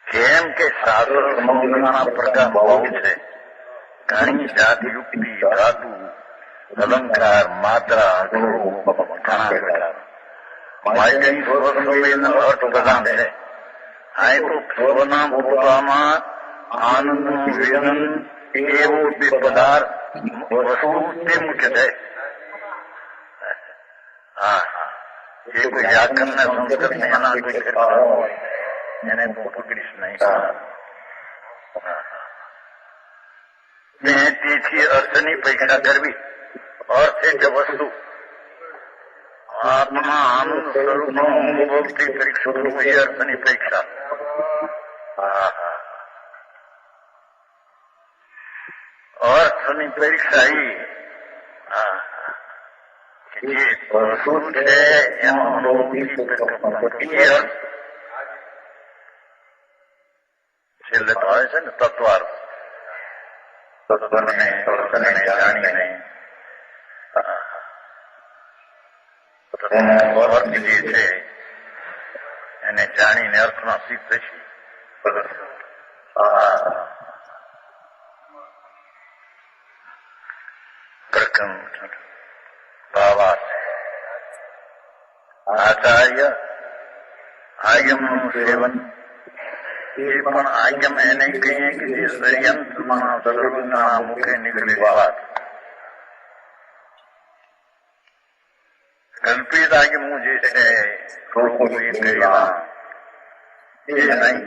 કેમ કે શાસ્ત્ર સમજવાના પ્રકાર બહુ છે. ઘણી જાત યુક્તિ, ધાતુ, અલંકાર, માત્રા, અક્ષરો ઘણા પ્રકાર. માટેની સ્વસંવેદન અર્થ પ્રધાન છે. આ તો સ્વના પોતામાં આનંદનું વેદન એવો બે પદાર્થ વસ્તુ તે મુખ્ય છે. એ કોઈ વ્યાકરણ ને સંસ્કૃત ને એના કોઈ ફેરફાર હોય એને તો પકડીશ નહીં. તેથી અર્થની પરીક્ષા કરવી. અર્થ એટલે વસ્તુ. આત્મા આનંદ સ્વરૂપનો અનુભવથી પરીક્ષા કરવું એ અર્થની પરીક્ષા. અર્થની પરીક્ષા જે વસ્તુ છે એનો અનુભવથી અર્થ છેલ્લે તો આવે છે ને તત્વાર્થ. તત્વને જાણીને અર્થ જે છે એને જાણીને અર્થમાં સિદ્ધ થશે. આચાર્ય આયમનું સેવન એ પણ આયમ એને કહીએ કે જે ષડયંત્રમાં સર્વના મુખે નીકળેલી વાત. કલ્પિત આયમો જે છે એ નહીં.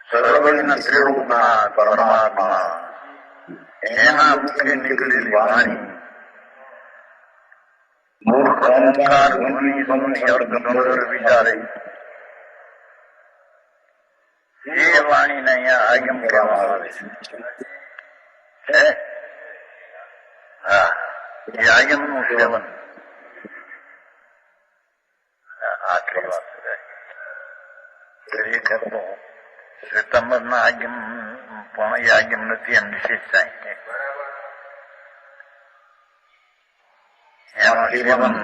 સર્વજ્ઞ ત્રિરૂપના પરમાત્મા એના મુખે નીકળેલી વાણી મૂર્ખ ઓંકાર ધ્વનિ ધ્વનિ અર્ધગંધર વિચારે એ વાણીને અહીંયા આયમ કહેવામાં આવે છે. એ આયમનું સેવન. આટલી વાત ખરેખર તો શ્વેતાંબરના આયમ પણ એ આયમ નથી એમ નિશ્ચિત થાય. એમાં સેવન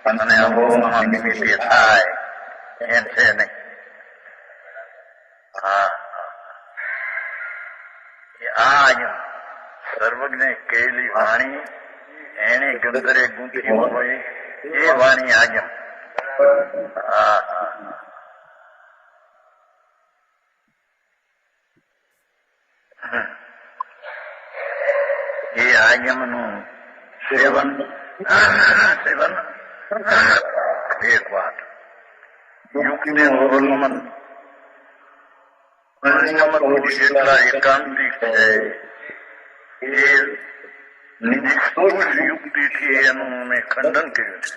અને અનુભવમાં નિમિત્તે થાય એમ છે નહીં. આયમ સર્વજ્ઞ કહેલી વાણી એને ગંધરે ગૂંથી હોય એ વાણી આયમ. એ આયમનું સેવન એક વાત. યુક્તિ અવલંબન જેટલા એકાંતિક છે એ નિષ્ઠોષ યુક્તિથી એનું મેં ખંડન કર્યું છે.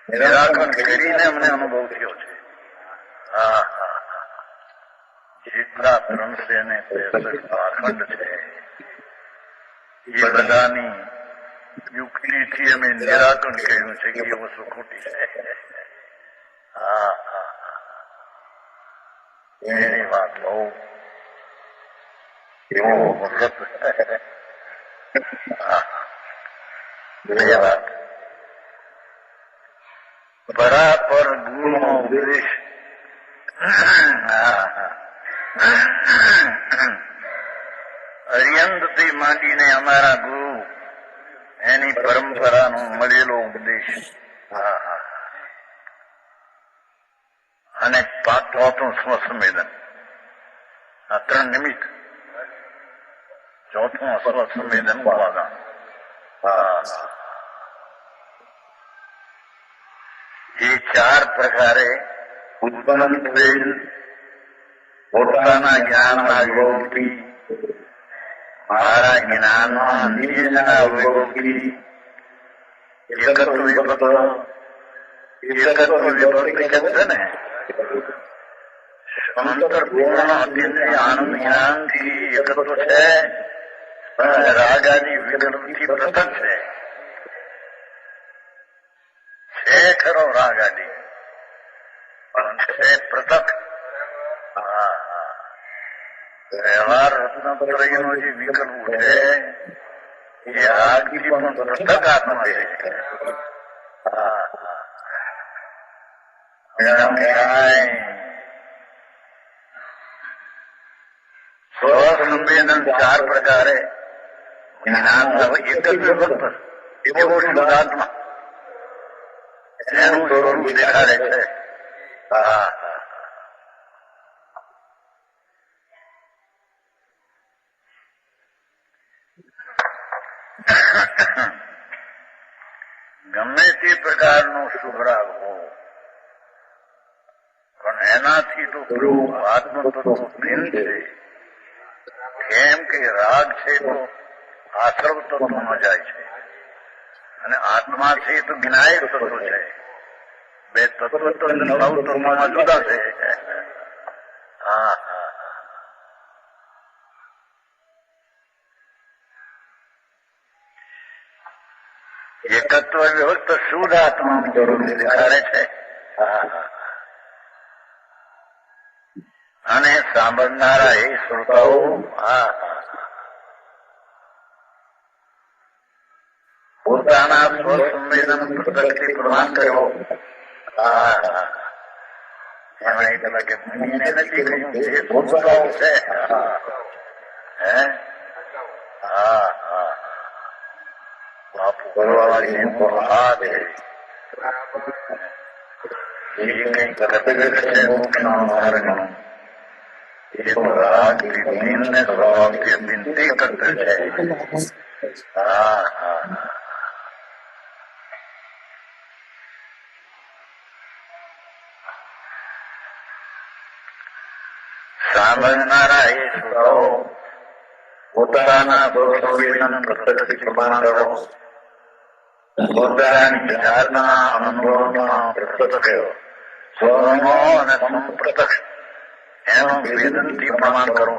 નિરાકરણ કરીને અમને અનુભવ થયો છે. જેટલા 363 પાખંડ છે એ બધાની યુક્તિથી અમે નિરાકરણ કર્યું છે કે એ વસ્તુ ખોટી છે. હા હા એની વાત બહુ એવો વખત બે વાત બરાબર ગુરુનો ઉપદેશ. અરિયંતથી માંડીને અમારા ગુરુ એની પરંપરાનો મળેલો ઉપદેશ. અને ચોથું સ્વસંવેદન. આ ત્રણ નિમિત્ત. ચોથું સ્વસંવેદન ઉપાદાન. એ ચાર પ્રકારે ઉત્પન્ન થયેલ પોતાના જ્ઞાનના યોગથી મારા જ્ઞાનમાં નિજના યોગથી એકત્વ વિભક્ત છે ને અંતરપૂર્ણ અતિન્દ્રિય આનંદ જ્ઞાનથી એકત્વ છે. રાગાની વિકલ્પથી પૃથક છે ખરો રાગાની પણ છે પૃથક. વ્યવહાર રત્નત્રયનો જે વિકલ્પ છે એ રાગથી પણ પૃથક આત્મા છે. સ્વસંવેદન ચાર પ્રકારે જ્ઞાન એક જ વિભક્ત એવો શુદ્ધાત્મા એનું સ્વરૂપ દેખાડે છે. ગમે તે પ્રકારનો શુભ રાગ હો પણ એનાથી તો પ્રભુ આત્મતત્વ ભિન્ન છે. કેમ કે રાગ છે તો આશ્રવ તત્વમાં જાય છે અને આત્મા છે તો જ્ઞાયક તત્વ છે. બે તત્વ તો નવ તત્વમાં જુદા છે. હા એકત્વ વિભક્ત શુદ્ધ આત્માનું સ્વરૂપ દેખાડે છે. અને સાંભળનારા એ શ્રોતાઓ પોતાના સ્વસંવેદન પૃથકથી પ્રમાણ કર્યો. એમણે પેલા કે મુનિને નથી કહ્યું જે શ્રોતાઓ છે. હે બાપુ કરવાવાળી હાથ એ કઈ કર્તવ્ય છે મોક્ષનો માર્ગનો એ તો રાગથી ભિન્ન સ્વભાવથી બિનતી કરતો છે. સાંભળનારા એ શ્રોતાઓ પોતાના સ્વસંવેદન પ્રત્યક્ષ પ્રમાણ કરો. પોતાની વિચારના અનુભવમાં પ્રત્યક્ષ કર્યો. સ્વનો અને સંપ્રત્યક્ષ એનો વેદનથી પ્રમાણ કરો.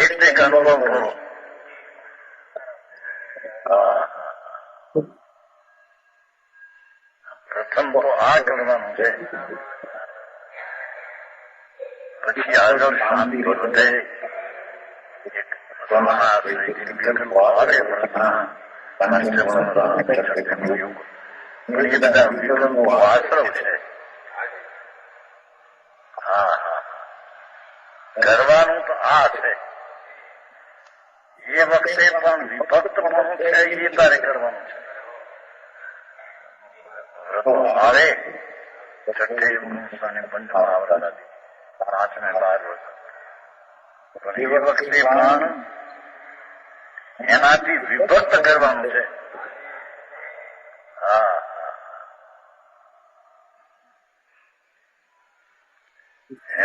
એક અનુભવ કરો. પ્રથમ તો આ કરવાનું છે. પછી આગળ શાંતિ વધે. આશ્રવ છે. કરવાનું તો આ છે. એ વખતે પણ વિભક્ત પણ છે એ તારે કરવાનું છે. આવે છઠ્ઠે અને પંચમહાવરા 5 ને 12 પણ એ વખતે પણ એનાથી વિભક્ત કરવાનું છે.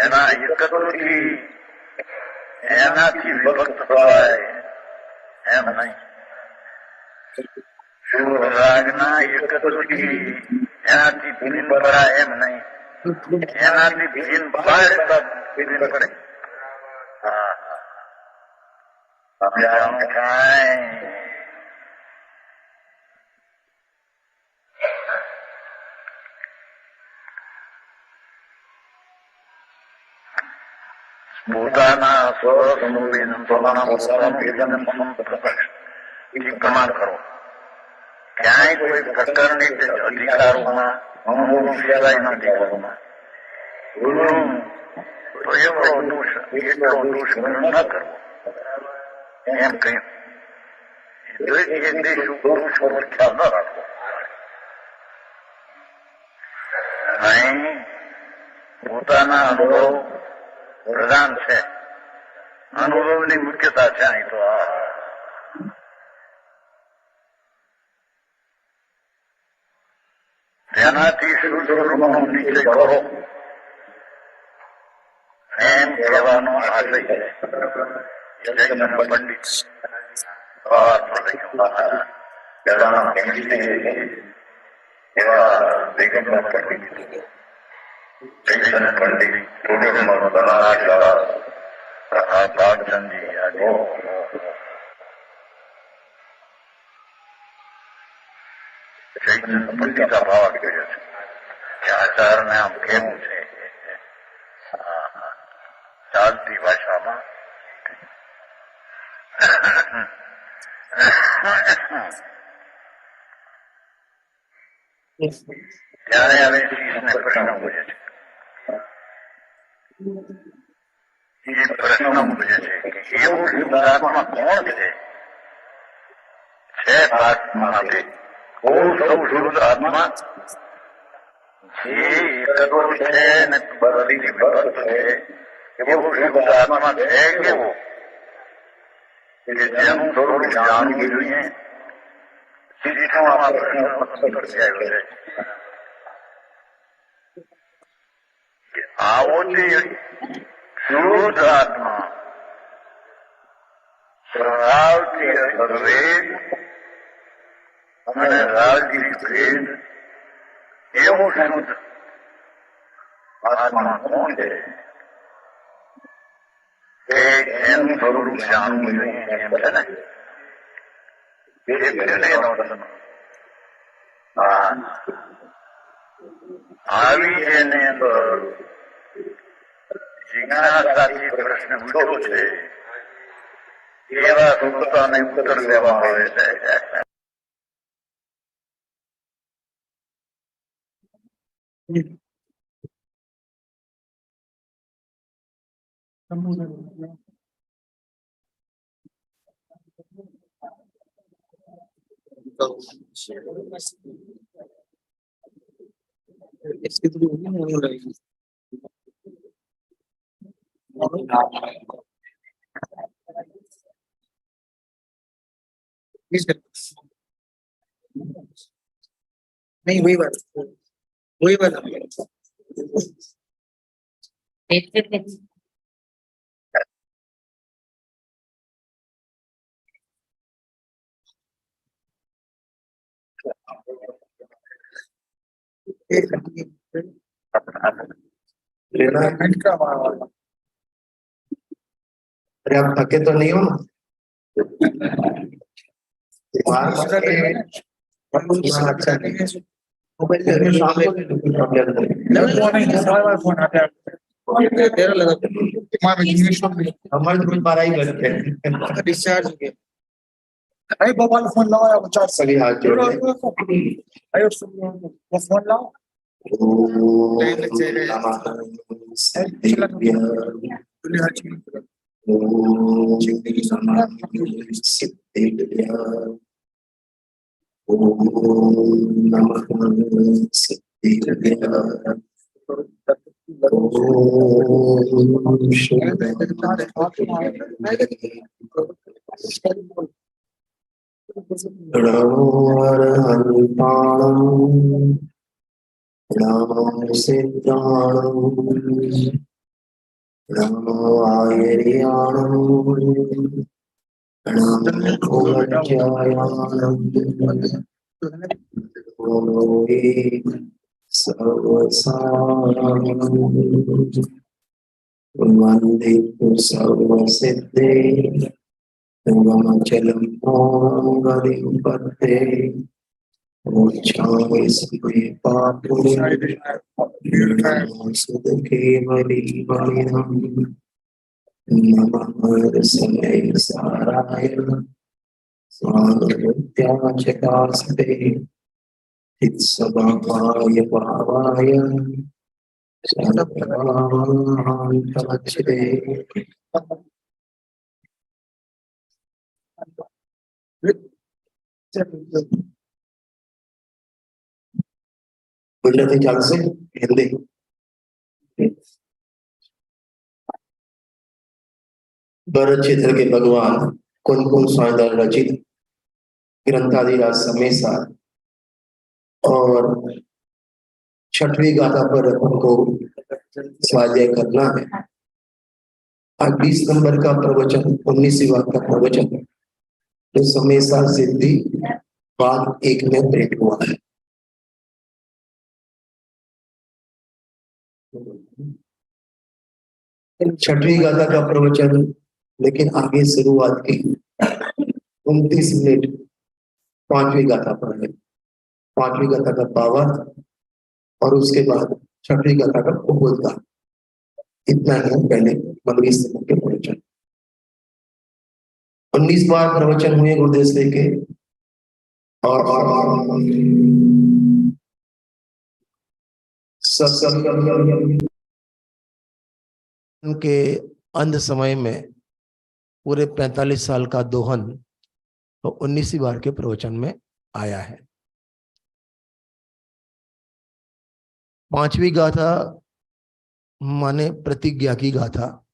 એના એકત્વથી એનાથી વિભક્ત થવાય એમ નહીં. શુભ રાગના એકત્વથી એનાથી ભિન્ન પડાય એમ નહીં. એનાથી ભિન્ન પડે તો ભિન્ન પડે. પોતાના સ્વસંવેદન પ્રમાણ કરો. ક્યાંય કોઈ પ્રકારની અધિકારોમાં અનુભવ સિવાય નથી કરવાના. તો એટલો દોષ ન કરવો એમ કહ્યું. દેશ દોષ પર ખ્યાલ ન રાખવો. અહીં પોતાના અનુભવ પ્રધાન છે. અનુભવની મુખ્યતા છે અહીં તો આ. તેનાથી શુદ્ધ સ્વરૂપનો નિશ્ચય કરો એમ કહેવાનો આશય છે. ચૈતન્ય પંડિત ભાગચંદી ચૈતન્ય પંડિતા ભાવ કર્યો છે કે આચારને આમ કેવું છે ચાલતી ભાષામાં. ત્યારે હવે શીશને પ્રશ્ન પૂછે છે. એ પ્રશ્ન પૂછે છે કે એવું શુદ્ધાત્મા કોણ છે? માટે કોણ સૌ શુદ્ધ આત્મા જે એકત્વ છે ને બધી વિભક્ત છે એવો શુદ્ધ આત્મા છે કેવો કે જેનું થોડું જાણવું જોઈએ. શિક્ષણમાં પ્રશ્ન આવ્યો છે કે આવો જે શુદ્ધ આત્મા સ્વભાવથી અદ્વૈત અને રાજથી ભેદ એવું શુદ્ધ આત્મા કોણ છે? કે એનું સ્વરૂપ જાણવું જોઈએ એમ છે ને. આવી જેને અંદર જિજ્ઞાસાથી પ્રશ્ન પૂછ્યો છે એવા શ્રોતાને ઉત્તર દેવા આવે છે. नहीं वही बात अरे आप थके तो नहीं हो ना? अच्छा नहीं है हमारे तो कुछ 12 ही करते हैं डिस्चार्ज हो गया. अरे भगवान फोन लाओ यार चार्ज सही हाथ जोड़ो अरे वो फोन लाओ वंदे सर्वसिद्धे चलम पते समय पापुके वली नमः रसमय साराय स्वानुत्याचकास्ते चित्सभाय भावाय सर्वकामान्तमच्चिते गुजराती चाल से हिंदी भरत क्षेत्र के भगवान कुंकुम स्वामी रचित ग्रंथादिराज समेसा और छठवीं गाथा पर हमको स्वाध्याय करना है। आज 20 नंबर का प्रवचन 19वीं बात का प्रवचन जो समेसा सिद्धि भाग 1 में प्रिंट हुआ है। छठवीं गाथा का प्रवचन लेकिन आगे शुरुआत की 29 मिनट 5वीं गाथा पर है। 5वीं गाथा का पावर और उसके बाद 6वीं गाथा का उद्बोधन। इतना ही पहले 19 के प्रवचन 19 बार प्रवचन हुए गुरुदेव से के और के अंत समय में पूरे 45 साल का दोहन तो 19वीं बार के प्रवचन में आया है। 5वीं गाथा माने प्रतिज्ञा की गाथा।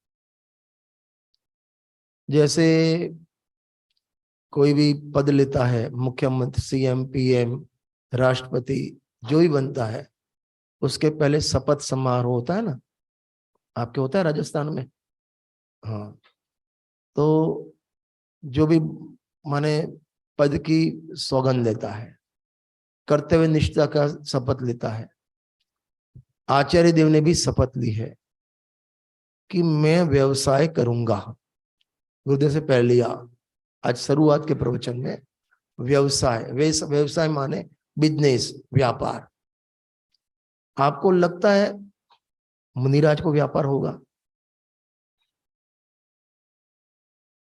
जैसे कोई भी पद लेता है, मुख्यमंत्री, सीएम, पीएम, राष्ट्रपति जो भी बनता है, उसके पहले शपथ समारोह होता है ना। आपके होता है राजस्थान में? हाँ। तो जो भी माने पद की सौगंध लेता है, कर्तव्य निष्ठा का शपथ लेता है। आचार्य देव ने भी शपथ ली है कि मैं व्यवसाय करूंगा। गुरुदेव से पहले लिया। आज शुरुआत के प्रवचन में व्यवसाय माने बिजनेस, व्यापार। आपको लगता है मुनिराज को व्यापार होगा?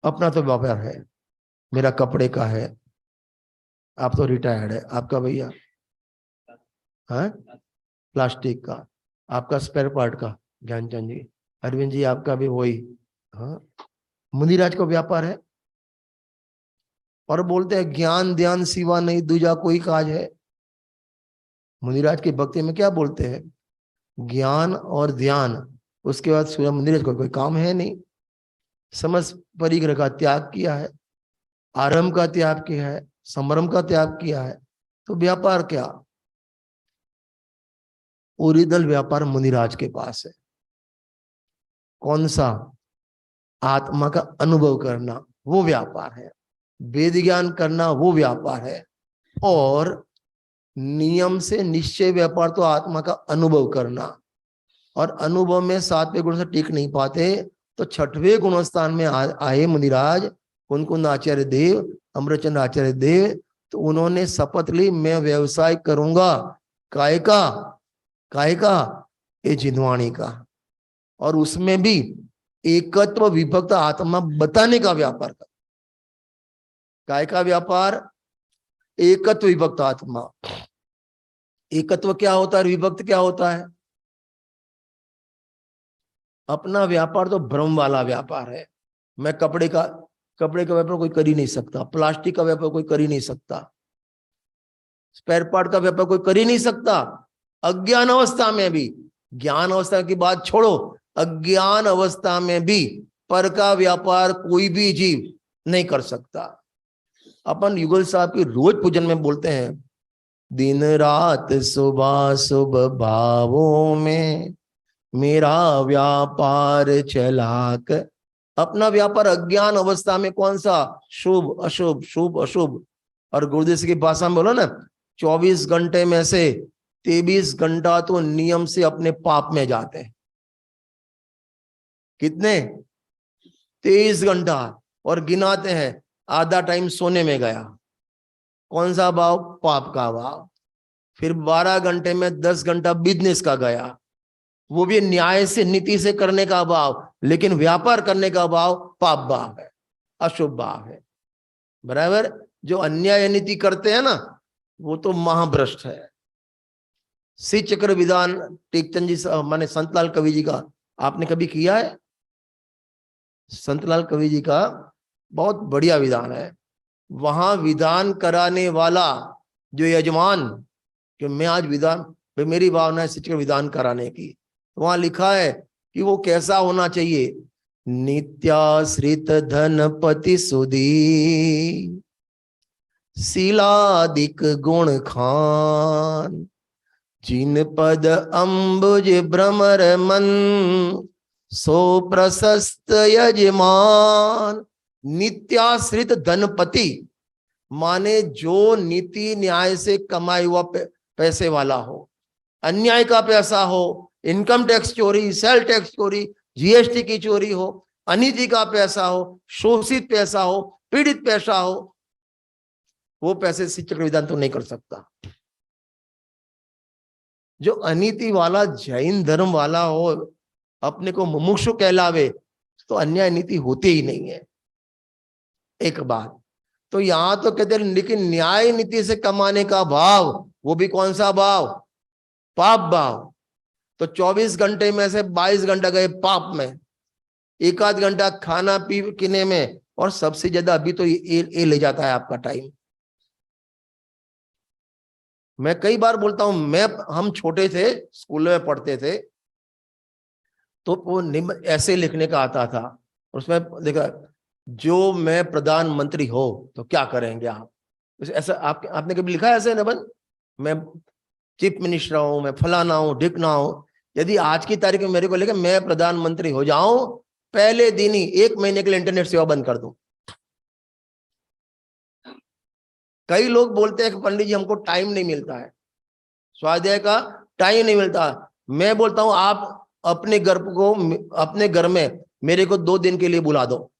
अपना तो व्यापार है, मेरा कपड़े का है। आप तो रिटायर्ड है, आपका भैया है प्लास्टिक का, आपका स्पेयर पार्ट का ज्ञानचंद जी, अरविंद जी आपका भी वही। हाँ, मुनिराज को व्यापार है। और बोलते हैं ज्ञान ध्यान सिवा नहीं दूजा कोई काज है। मुनिराज की भक्ति में क्या बोलते हैं? ज्ञान और ध्यान, उसके बाद सूर्य मुनिराज को कोई काम है नहीं। समस्त परिग्रह का त्याग किया है, आरंभ का त्याग किया है, संभ्रम का त्याग किया है, तो व्यापार क्या? ओरिजिनल व्यापार मुनिराज के पास है। कौन सा? आत्मा का अनुभव करना, वो व्यापार है। वेद ज्ञान करना, वो व्यापार है। और नियम से निश्चय व्यापार तो आत्मा का अनुभव करना। और अनुभव में 7वें गुण से टिक नहीं पाते, तो 6वें गुणस्थान में आए मुनिराज कुंकुम आचार्य देव, अमृतचंद्र आचार्य देव। तो उन्होंने शपथ ली, मैं व्यवसाय करूंगा। काय का? ये जिनवाणी का। और उसमें भी एकत्व विभक्त आत्मा बताने का व्यापार का। काय का व्यापार? एकत्व विभक्त आत्मा। एकत्व क्या होता है, विभक्त क्या होता है? अपना व्यापार तो भ्रम वाला व्यापार है। मैं कपड़े का व्यापार कोई कर ही नहीं सकता, प्लास्टिक का व्यापार कोई कर ही नहीं सकता, स्पेयर पार्ट का व्यापार कोई कर ही नहीं सकता। अज्ञान अवस्था में भी, ज्ञान अवस्था की बात छोड़ो, अज्ञान अवस्था में भी पर का व्यापार कोई भी जीव नहीं कर सकता। अपन युगल साहब की रोज पूजन में बोलते हैं, दिन रात सुबह शुभ भावों में मेरा व्यापार चलाक। अपना व्यापार अज्ञान अवस्था में कौन सा? शुभ अशुभ, शुभ अशुभ। और गुरुदेव की भाषा में बोलो ना, 24 घंटे में से 23 घंटा तो नियम से अपने पाप में जाते हैं। कितने? 23 घंटा। और गिनाते हैं, आधा टाइम सोने में गया, कौन सा भाव? पाप का भाव। फिर 12 घंटे में 10 घंटा बिजनेस का गया, वो भी न्याय से, नीति से करने का भाव, लेकिन व्यापार करने का भाव पाप भाव है, अशुभ भाव है। बराबर। जो अन्याय नीति करते हैं ना, वो तो महाभ्रष्ट है। श्री चक्र विधान टेकचंद जी माने संतलाल कवि जी का आपने कभी किया है? संतलाल कवि जी का बहुत बढ़िया विधान है। वहां विधान कराने वाला जो यजमान, कि मैं आज विधान, भाई मेरी भावना है शिक्षक विधान कराने की, वहां लिखा है कि वो कैसा होना चाहिए। नित्याश्रित धनपति सुधी, शीलादिक गुण खान, जिन पद अम्बुज भ्रमर मन, सो प्रशस्त यजमान। नित्याश्रित धनपति माने जो नीति न्याय से कमाई हुआ पैसे वाला हो, अन्याय का पैसा हो, इनकम टैक्स चोरी, सेल टैक्स चोरी, जीएसटी की चोरी हो, अनिति का पैसा हो, शोषित पैसा हो, पीड़ित पैसा हो, वो पैसे शिक्षक विधान तो नहीं कर सकता। जो अनीति वाला, जैन धर्म वाला हो, अपने को मुमुक्षु कहलावे, तो अन्याय नीति होती ही नहीं है। एक बात तो यहां तो कहते हैं, लेकिन न्याय नीति से कमाने का भाव, वो भी कौन सा भाव? पाप भाव। तो 24 घंटे में से 22 घंटा गए पाप में, एक आध घंटा खाना पीने में, और सबसे ज्यादा अभी तो ये ले जाता है आपका टाइम। मैं कई बार बोलता हूं, हम छोटे थे, स्कूल में पढ़ते थे, तो वो ऐसे लिखने का आता था, उसमें देखा, जो मैं प्रधानमंत्री हो तो क्या करेंगे आप? ऐसा आपने कभी लिखा है ऐसे निबंध? मैं चीफ मिनिस्टर हूं, मैं फलाना हूं, ढिकना हूं। यदि आज की तारीख में मेरे को लेकर मैं प्रधानमंत्री हो जाऊं, पहले दिन ही 1 महीने के लिए इंटरनेट सेवा बंद कर दूं। कई लोग बोलते हैं कि पंडित जी हमको टाइम नहीं मिलता है, स्वाध्याय का टाइम नहीं मिलता। मैं बोलता हूं आप अपने घर में मेरे को 2 दिन के लिए बुला दो,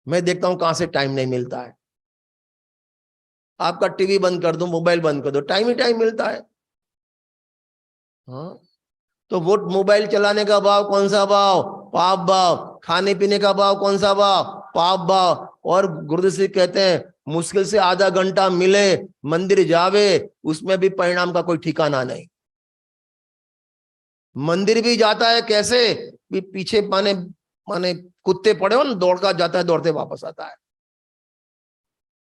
मैं देखता हूं कहां से टाइम नहीं मिलता है। आपका टीवी बंद कर दो, मोबाइल बंद कर दो, टाइम ही टाइम मिलता है। हाँ, तो वो मोबाइल चलाने का भाव कौन सा भाव? पाप भाव। खाने पीने का भाव कौन सा भाव? पाप भाव। और गुरुदेव सिंह कहते हैं, मुश्किल से आधा घंटा मिले, मंदिर जावे, उसमें भी परिणाम का कोई ठिकाना नहीं। मंदिर भी जाता है कैसे? भी पीछे माने कुत्ते पड़े हो ना, दौड़ता जाता है, दौड़ते वापस आता है।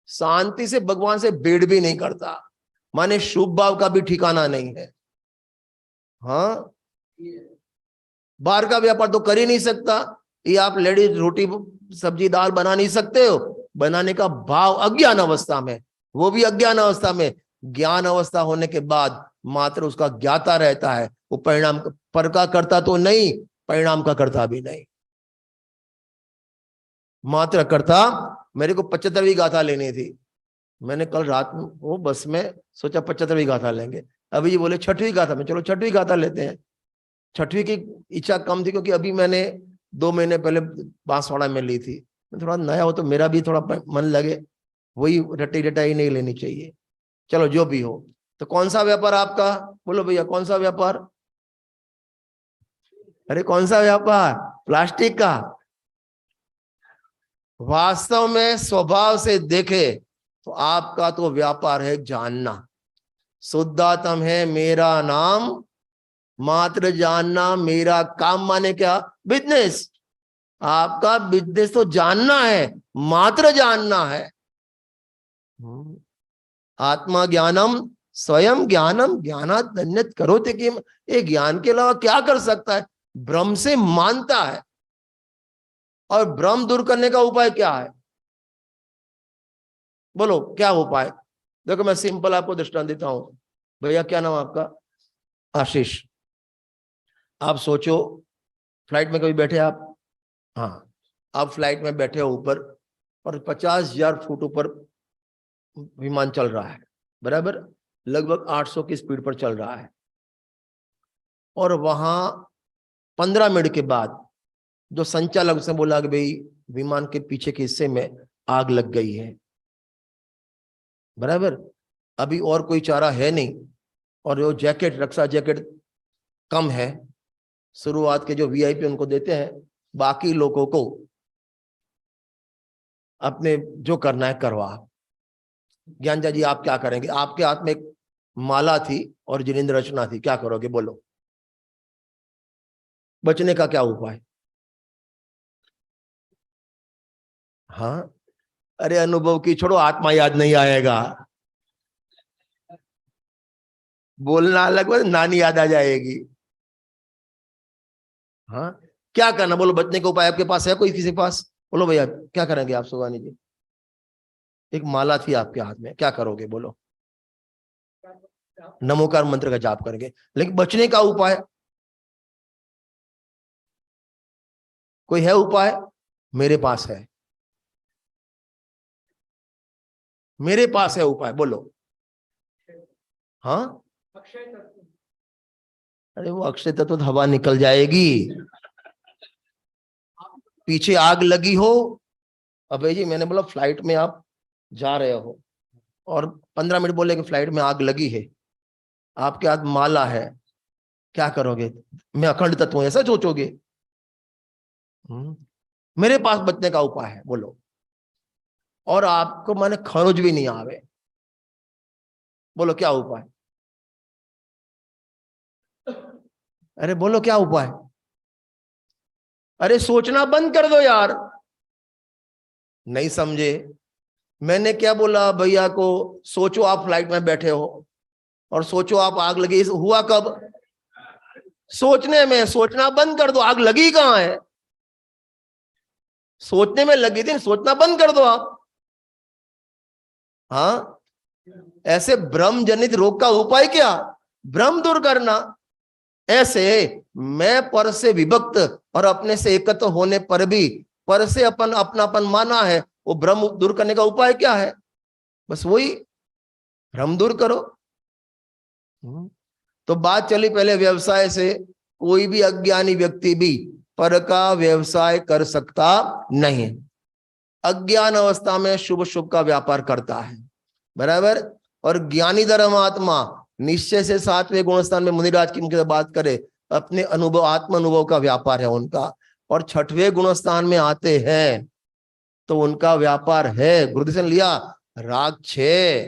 शांति से भगवान से भेंट भी नहीं करता, माने शुभ भाव का भी ठिकाना नहीं है। हाँ, बाहर का व्यापार तो कर ही नहीं सकता। ये आप लेडीज रोटी सब्जी दाल बना नहीं सकते हो, बनाने का भाव अज्ञान अवस्था में, वो भी अज्ञान अवस्था में। ज्ञान अवस्था होने के बाद मात्र उसका ज्ञाता रहता है, वो परिणाम पर का करता तो नहीं, परिणाम का करता भी नहीं, मात्र करता। मेरे को 75वीं गाथा लेनी थी, मैंने कल रात में वो बस में सोचा 75वीं गाथा लेंगे। अभी ये बोले 6वीं गाथा में, चलो 6वीं गाथा लेते हैं। 6वीं की इच्छा कम थी, क्योंकि अभी मैंने 2 महीने पहले बांसवाड़ा में ली थी। थोड़ा नया हो तो मेरा भी थोड़ा मन लगे, वही रटाई नहीं लेनी चाहिए। चलो जो भी हो। तो कौन सा व्यापार आपका? बोलो भैया, कौन सा व्यापार? अरे कौन सा व्यापार? प्लास्टिक का। वास्तव में स्वभाव से देखे तो आपका तो व्यापार है जानना। शुद्धात्म है मेरा नाम, मात्र जानना मेरा काम। माने क्या? बिजनेस। आपका बिजनेस तो जानना है, मात्र जानना है। आत्मा ज्ञानम स्वयं ज्ञानम ज्ञानात् अन्यत् करोति किम। ये ज्ञान के अलावा क्या कर सकता है? भ्रम से मानता है। और भ्रम दूर करने का उपाय क्या है? बोलो क्या उपाय? देखो मैं सिंपल आपको दृष्टांत देता हूं। भैया क्या नाम आपका? आशीष। आप सोचो, फ्लाइट में कभी बैठे आप? हाँ, आप फ्लाइट में बैठे हो ऊपर, और 50,000 फुट ऊपर विमान चल रहा है, बराबर, लगभग 800 की स्पीड पर चल रहा है। और वहां 15 मिनट के बाद जो संचालक से बोला कि भाई विमान के पीछे के हिस्से में आग लग गई है, बराबर, अभी और कोई चारा है नहीं, और जो जैकेट, रक्षा जैकेट कम है, शुरुआत के जो वीआईपी उनको देते हैं, बाकी लोगों को अपने जो करना है करवा। ज्ञानजा जी आप क्या करेंगे? आपके हाथ में एक माला थी और जिनेंद्र रचना थी, क्या करोगे बोलो? बचने का क्या उपाय? हाँ, अरे अनुभव की छोड़ो, आत्मा याद नहीं आएगा। बोलना अलग बात, नानी याद आ जाएगी। हाँ, क्या करना बोलो? बचने का उपाय आपके पास है कोई? किसी के पास? बोलो भैया क्या करेंगे आप सुगानी जी? एक माला थी आपके हाथ में, क्या करोगे बोलो? नमोकार मंत्र का जाप करेंगे। लेकिन बचने का उपाय कोई है? उपाय मेरे पास है, मेरे पास है उपाय, बोलो। हाँ, अरे वो अक्षय तत्व तो हवा निकल जाएगी। पीछे आग लगी हो, अबे जी मैंने बोला फ्लाइट में आप जा रहे हो और 15 मिनट बोले कि फ्लाइट में आग लगी है, आपके हाथ माला है, क्या करोगे? मैं अखंड तत्व हूं ऐसा सोचोगे? मेरे पास बचने का उपाय है, बोलो। और आपको माने खरोज भी नहीं आवे, बोलो क्या उपाय? अरे बोलो क्या उपाय? अरे सोचना बंद कर दो यार। नहीं समझे? मैंने क्या बोला भैया को? सोचो आप फ्लाइट में बैठे हो और सोचो आप आग लगी। हुआ कब? सोचने में। सोचना बंद कर दो। आग लगी कहां है? सोचने में लगी थी, सोचना बंद कर दो आप। हाँ, ऐसे भ्रम जनित रोग का उपाय क्या? भ्रम दूर करना। ऐसे मैं पर से विभक्त और अपने से एकत्र होने पर भी पर से अपन अपनापन माना है, वो भ्रम दूर करने का उपाय क्या है? बस वही भ्रम दूर करो। तो बात चली पहले व्यवसाय से। कोई भी अज्ञानी व्यक्ति भी पर का व्यवसाय कर सकता नहीं। अज्ञान अवस्था में शुभ शुभ का व्यापार करता है, बराबर। और ज्ञानी धर्मात्मा निश्चय से 7वें गुणस्थान में मुनिराज की मुख्य बात करे, अपने अनुभव आत्म अनुभव का व्यापार है उनका। और 6वें गुणस्थान में आते हैं तो उनका व्यापार है गुरुदर्शन लिया राग 6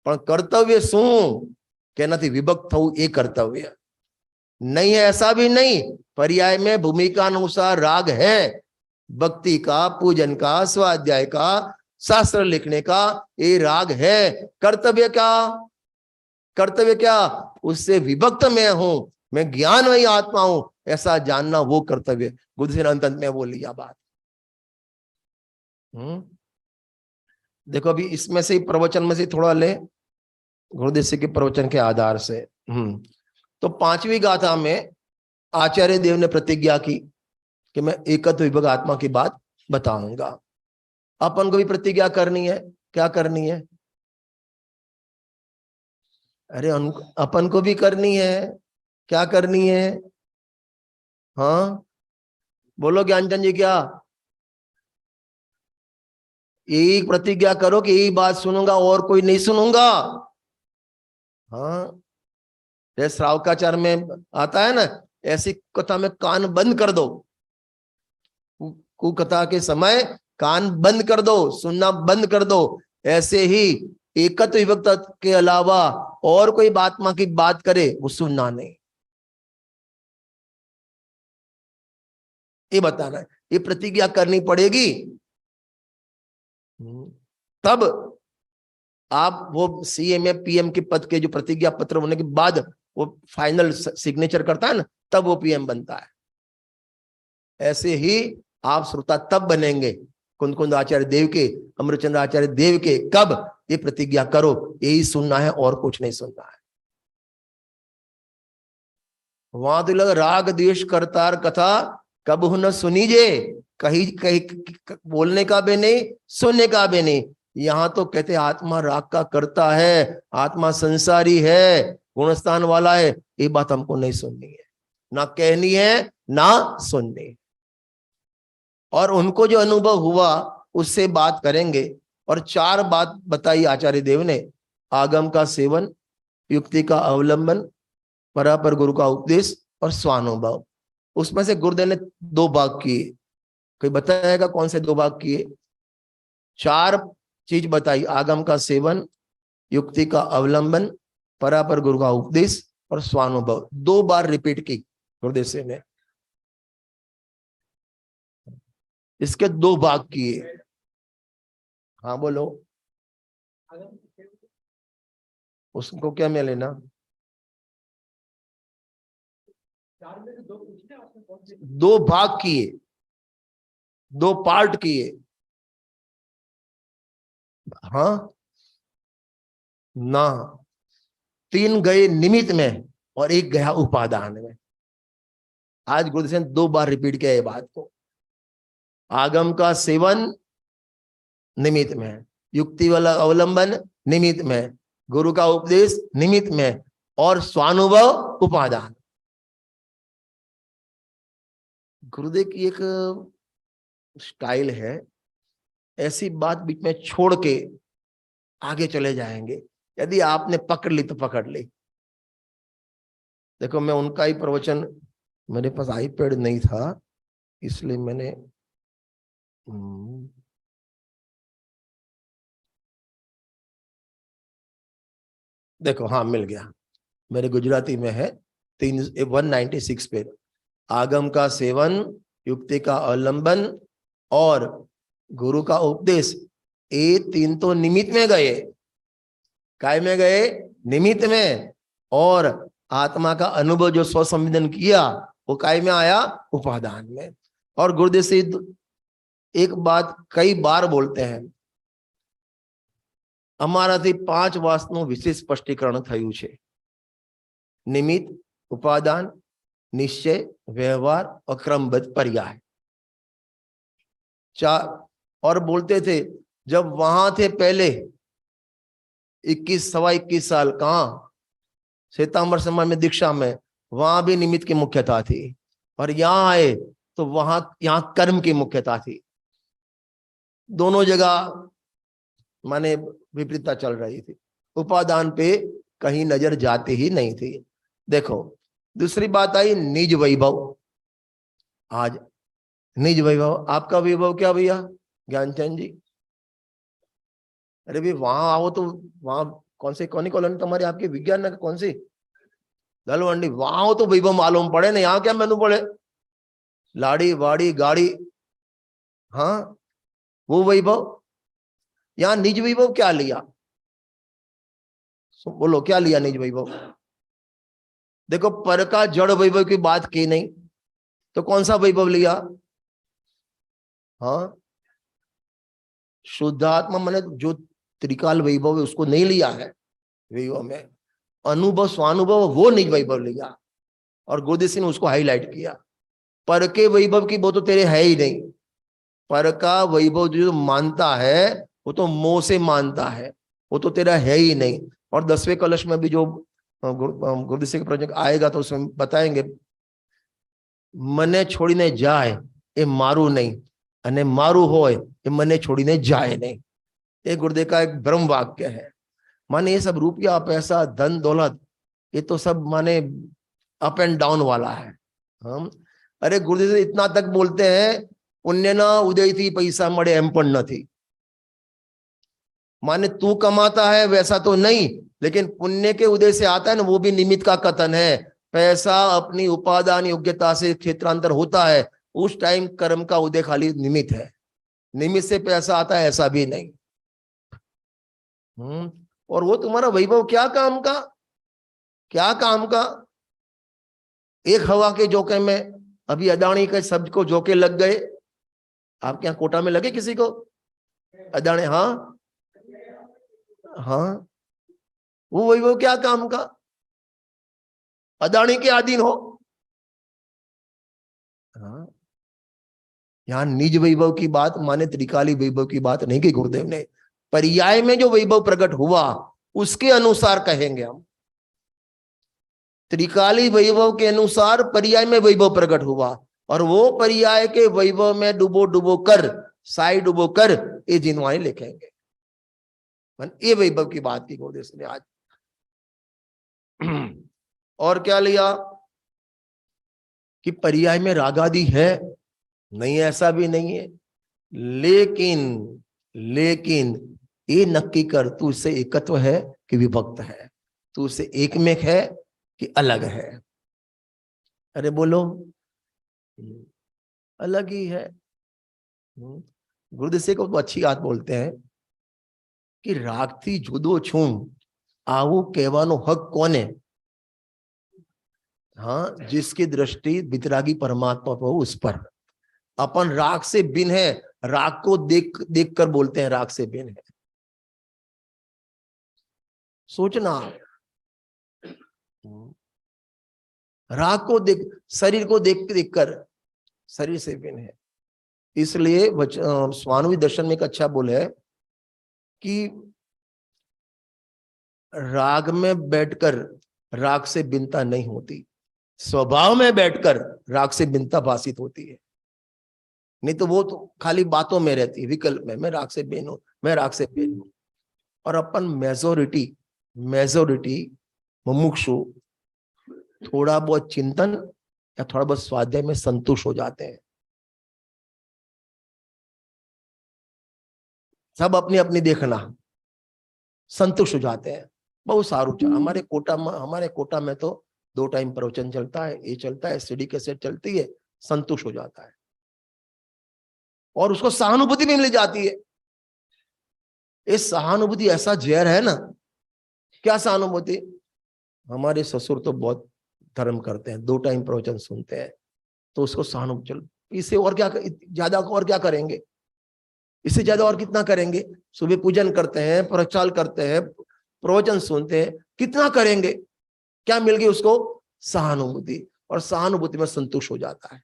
પણ कर्तव्य शू के નથી विभक्त થવું એ कर्तव्य नहीं है, ऐसा भी नहीं। पर्याय में भूमिका अनुसार राग है, भक्ति का, पूजन का, स्वाध्याय का, शास्त्र लिखने का, ये राग है। कर्तव्य क्या? कर्तव्य क्या? उससे विभक्त मैं हूं, मैं ज्ञानमयी आत्मा हूं, ऐसा जानना वो कर्तव्य। गुरुदेव अंत में वो लिया बात। देखो अभी इसमें से प्रवचन में से थोड़ा ले, गुरुदेव के प्रवचन के आधार से। तो 5वीं गाथा में आचार्य देव ने प्रतिज्ञा की कि मैं एकत्व विभक्त आत्मा की बात बताऊंगा। अपन को भी प्रतिज्ञा करनी है। क्या करनी है? अरे अपन को भी करनी है। क्या करनी है? हाँ बोलो ज्ञानचंद जी, क्या? यही प्रतिज्ञा करो कि यही बात सुनूंगा और कोई नहीं सुनूंगा। हाँ, जैसे श्रावकाचार में आता है ना, ऐसी कथा में कान बंद कर दो। कुकथा के समय कान बंद कर दो, सुनना बंद कर दो। ऐसे ही एकत्व विभक्त के अलावा और कोई आत्मा की बात करे वो सुनना नहीं, ये बताना है। ये प्रतिज्ञा करनी पड़ेगी, तब आप वो सीएम पीएम के पद के जो प्रतिज्ञा पत्र होने के बाद वो फाइनल सिग्नेचर करता है ना, तब वो पीएम बनता है। ऐसे ही आप श्रोता तब बनेंगे कुंद आचार्य देव के, अमृतचंद्र आचार्य देव के। कब? ये प्रतिज्ञा करो, यही सुनना है और कुछ नहीं सुनना है। वहां तो लगा राग द्वेष करतार कथा कब न सुनीजे, कहीं कहीं बोलने का भी नहीं, सुनने का भी नहीं। यहां तो कहते आत्मा राग का करता है, आत्मा संसारी है, गुणस्थान वाला है। ये बात हमको नहीं सुननी है, ना कहनी है ना सुननी। और उनको जो अनुभव हुआ उससे बात करेंगे। और 4 बात बताई आचार्य देव ने: आगम का सेवन, युक्ति का अवलंबन, परापर गुरु का उपदेश और स्वानुभव। उसमें से गुरुदेव ने 2 भाग किए। कोई बताएगा कौन से 2 भाग किए? 4 चीज बताई, आगम का सेवन, युक्ति का अवलंबन, परापर गुरु का उपदेश और स्वानुभव। 2 बार रिपीट की गुरुदेव से ने, इसके 2 भाग किए। हाँ बोलो, उसको क्या में लेना? 2 भाग किए, 2 पार्ट किए। हाँ ना, 3 गए निमित्त में और 1 गया उपादान में। आज गुरुदेव ने 2 बार रिपीट किया ये बात को। आगम का सेवन निमित्त में, युक्ति वाला अवलंबन निमित्त में, गुरु का उपदेश निमित्त में और स्वानुभव उपादान। गुरुदेव की एक स्टाइल है, ऐसी बात बीच में छोड़ के आगे चले जाएंगे। यदि आपने पकड़ ली तो पकड़ ली। देखो मैं उनका ही प्रवचन, मेरे पास आईपैड नहीं था इसलिए मैंने देखो, हाँ मिल गया, मेरे गुजराती में है 196 पे। आगम का सेवन, युक्ति का अवलंबन और गुरु का उपदेश, ये 3 तो निमित्त में गए। काय में गए? निमित्त में। और आत्मा का अनुभव जो स्वसंवेदन किया वो काय में आया? उपादान में। और गुरुदेव से एक बात कई बार बोलते हैं, અમારાથી 5 વાસનું વિશેષ સ્પષ્ટીકરણ થયું છે: નિમિત્ત, ઉપાદાન, નિશ્ચય, व्यवहार और क्रमबद्ध पर्याय। 4। और बोलते थे जब वहां थे पहले 21-21 साल, कहाँ? श्वेतांबर समाज में दीक्षा में, वहां भी निमित्त की मुख्यता थी। और यहाँ आए तो यहाँ कर्म की मुख्यता थी। दोनों जगह माने विपरीतता चल रही थी, उपादान पे कहीं नजर जाती ही नहीं थी। देखो दूसरी बात आई निज वैभव। आज निज वैभव, आपका वैभव क्या भैया ज्ञानचंद जी? अरे भाई वहां आओ तो वहां कौन सी कॉलोनी तुम्हारी, आपकी विज्ञान नगर कौन सी? दलवंडी। वहां हो तो वैभव मालूम पड़े ना, यहाँ क्या मैनू पड़े? लाड़ी वाड़ी गाड़ी, हाँ वो वैभव। यहाँ निज वैभव क्या लिया? बोलो क्या लिया निज वैभव? देखो पर का जड़ वैभव की बात की नहीं तो कौन सा वैभव लिया? हाँ शुद्धात्मा मैंने जो त्रिकाल वैभव है उसको नहीं लिया है वैभव में। अनुभव स्वानुभव वो निज वैभव लिया। और गुरुदेव सिंह ने उसको हाईलाइट किया। पर के वैभव की वो तो तेरे है ही नहीं। पर का वैभव जो मानता है वो तो मोह से मानता है, वो तो तेरा है ही नहीं। और 10वें कलश में भी जो गुरुदेव सिंह का प्रोजेक्ट आएगा तो उसमें बताएंगे, मने छोड़ीने जाए ए मारू नहीं, अने मारू होय ए मने छोड़ीने जाए नहीं। ये गुरुदेव का एक ब्रह्म वाक्य है। माने ये सब रुपया पैसा धन दौलत ये तो सब माने अप एंड डाउन वाला है। हम अरे गुरुदेव इतना तक बोलते हैं, पुण्यना उदय थी पैसा मळे एम पण नथी। माने तू कमाता है वैसा तो नहीं, लेकिन पुण्य के उदय से आता है ना, वो भी निमित्त का कथन है। पैसा अपनी उपादान योग्यता से क्षेत्रांतर होता है, उस टाइम कर्म का उदय खाली निमित्त है। निमित्त से पैसा आता है ऐसा भी नहीं। और वो तुम्हारा वैभव क्या काम का? क्या काम का? एक हवा के झोंके में अभी अदानी के शब्द को झोंके लग गए। आपके यहाँ कोटा में लगे किसी को अदानी? हाँ हाँ, वो वैभव क्या काम का? अदानी के अधीन हो। हाँ यहाँ निज वैभव की बात माने त्रिकाली वैभव की बात नहीं की गुरुदेव ने। पर्याय में जो वैभव प्रकट हुआ उसके अनुसार कहेंगे हम। त्रिकाली वैभव के अनुसार पर्याय में वैभव प्रकट हुआ और वो पर्याय के वैभव में डुबो डुबो कर, साई डुबो कर ये जिनवाणी लिखेंगे। ये वैभव की बात की गुरुदेव ने आज। और क्या लिया? कि पर्याय में राग आदि है, नहीं ऐसा भी नहीं है, लेकिन लेकिन ये नक्की कर, तू इससे एकत्व है कि विभक्त है, तू इससे एक में है कि अलग है। अरे बोलो, अलग ही है। गुरुदेव से को तो अच्छी बात बोलते हैं कि रागथी जुदो छूम आवू कहवानो हक कोने। हाँ, जिसकी दृष्टि वितरागी परमात्मा पर हो उस पर। अपन राग से बिन है, राग को देख देख कर बोलते हैं राग से बिन है। सोचना, राग को देख, शरीर को देख देख कर शरीर से बिन है। इसलिए स्वानुभूति दर्शन में एक अच्छा बोल है कि राग में बैठकर राग से भिन्नता नहीं होती, स्वभाव में बैठकर राग से भिन्नता भाषित होती है। नहीं तो वो तो खाली बातों में रहती है, विकल्प में, मैं राग से भिन्न हूं, मैं राग से भिन्न हूं। और अपन मेजोरिटी मुमुक्षु थोड़ा बहुत चिंतन या थोड़ा बहुत स्वाध्याय में संतुष्ट हो जाते हैं। सब अपनी अपनी देखना, संतुष्ट हो जाते हैं। बहुत सारू हमारे कोटा में तो 2 टाइम प्रवचन चलता है, ये चलता है, सीडी कैसेट चलती है, संतुष्ट हो जाता है और उसको सहानुभूति भी मिल जाती है। ये सहानुभूति ऐसा जहर है ना। क्या सहानुभूति? हमारे ससुर तो बहुत धर्म करते हैं, 2 टाइम प्रवचन सुनते हैं, तो उसको सहानुभूति, चलो इससे और क्या ज्यादा और क्या करेंगे, इससे ज्यादा और कितना करेंगे? सुबह पूजन करते हैं, प्रचार करते हैं, प्रवचन सुनते हैं, कितना करेंगे? क्या मिल गई उसको? सहानुभूति। और सहानुभूति में संतुष्ट हो जाता है।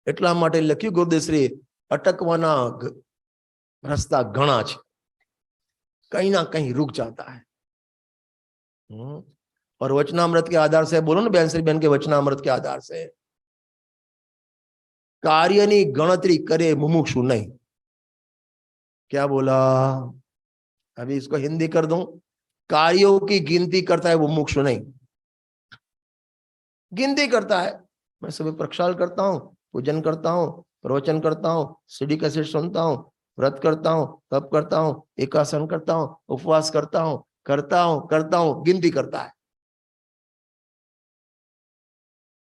એટલા માટે લખ્યું ગુરુદેવશ્રી, અટકવાના રસ્તા ઘણા છે, कहीं ना कहीं रुक जाता है। और वचनामृत के आधार से, बोलो ना बहन श्री बहन के वचनामृत के आधार से, कार्यनी गणतरी करे मुमुक्षु नहीं। क्या बोला? अभी इसको हिंदी कर दूं, कार्यों की गिनती करता है वो मुमुक्षु नहीं। गिनती करता है, मैं सुबह प्रक्षाल करता हूं, पूजन करता हूं, प्रवचन करता हूं, सीडी कैसेट सुनता हूं, व्रत करता हूं, तप करता हूं, एकासन करता हूं, उपवास करता हूं, गिनती करता है।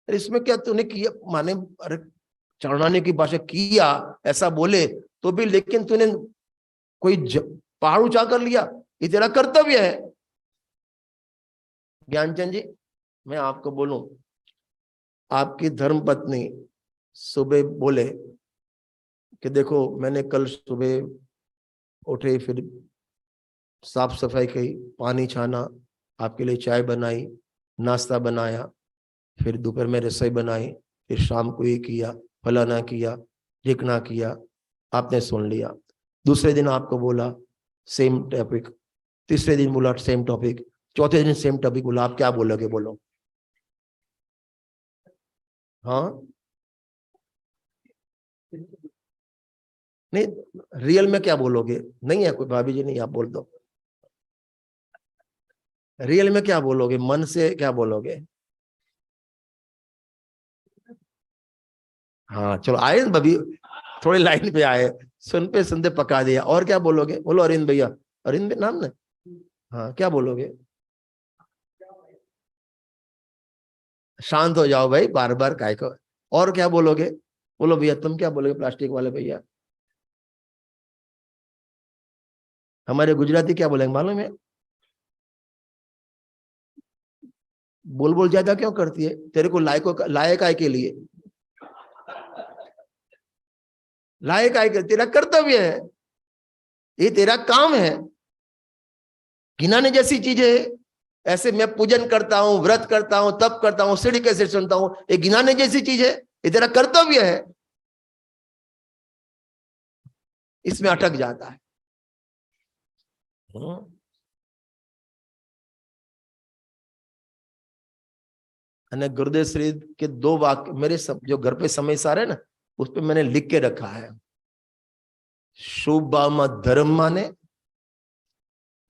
इसमें क्या तूने किया? माने अरे चढ़ाने की भाषा किया ऐसा बोले तो भी, लेकिन तूने कोई पहाड़ ऊंचा कर लिया, ये तेरा कर्तव्य है। ज्ञानचंद जी, मैं आपको बोलूं, आपकी धर्मपत्नी सुबह बोले कि देखो मैंने कल सुबह उठे, फिर साफ सफाई की, पानी छाना, आपके लिए चाय बनाई, नाश्ता बनाया, फिर दोपहर में रसोई बनाई, फिर शाम को ये किया, फलाना किया, ढिकना किया, आपने सुन लिया। दूसरे दिन आपको बोला सेम टॉपिक, तीसरे दिन बोला सेम टॉपिक, चौथे दिन सेम टॉपिक बोला, आप क्या बोलोगे? बोलो। हाँ, नहीं रियल में क्या बोलोगे? नहीं है कोई भाभी जी? नहीं, आप बोल दो। रियल में क्या बोलोगे? मन से क्या बोलोगे? हाँ चलो, आए भाभी, थोड़े लाइन पे आए, सुनते सुनते पका दिया। और क्या बोलोगे? बोलो अरविंद भैया, अरविंद नाम ना। हाँ, क्या बोलोगे? शांत हो जाओ भाई, बार बार काय को। और क्या बोलोगे? बोलो भैया, तुम क्या बोलोगे? प्लास्टिक वाले भैया, हमारे गुजराती क्या बोलेंगे मालूम है? बोल बोल ज्यादा क्यों करती है? तेरे को लायक आय के लिए, लायक आय के, तेरा कर्तव्य है, ये तेरा काम है। गिनाने जैसी चीज है। ऐसे मैं पूजन करता हूं, व्रत करता हूं, तप करता हूं, सीढ़ी कैसे सुनता हूं, ये गिनाने जैसी चीज है? ये तेरा कर्तव्य है। इसमें अटक जाता है। गुरुदेव श्री के 2 वाक्य मेरे जो घर पे समय सारे है ना, उस पे मैंने लिख के रखा है। शुभा धर्म माने,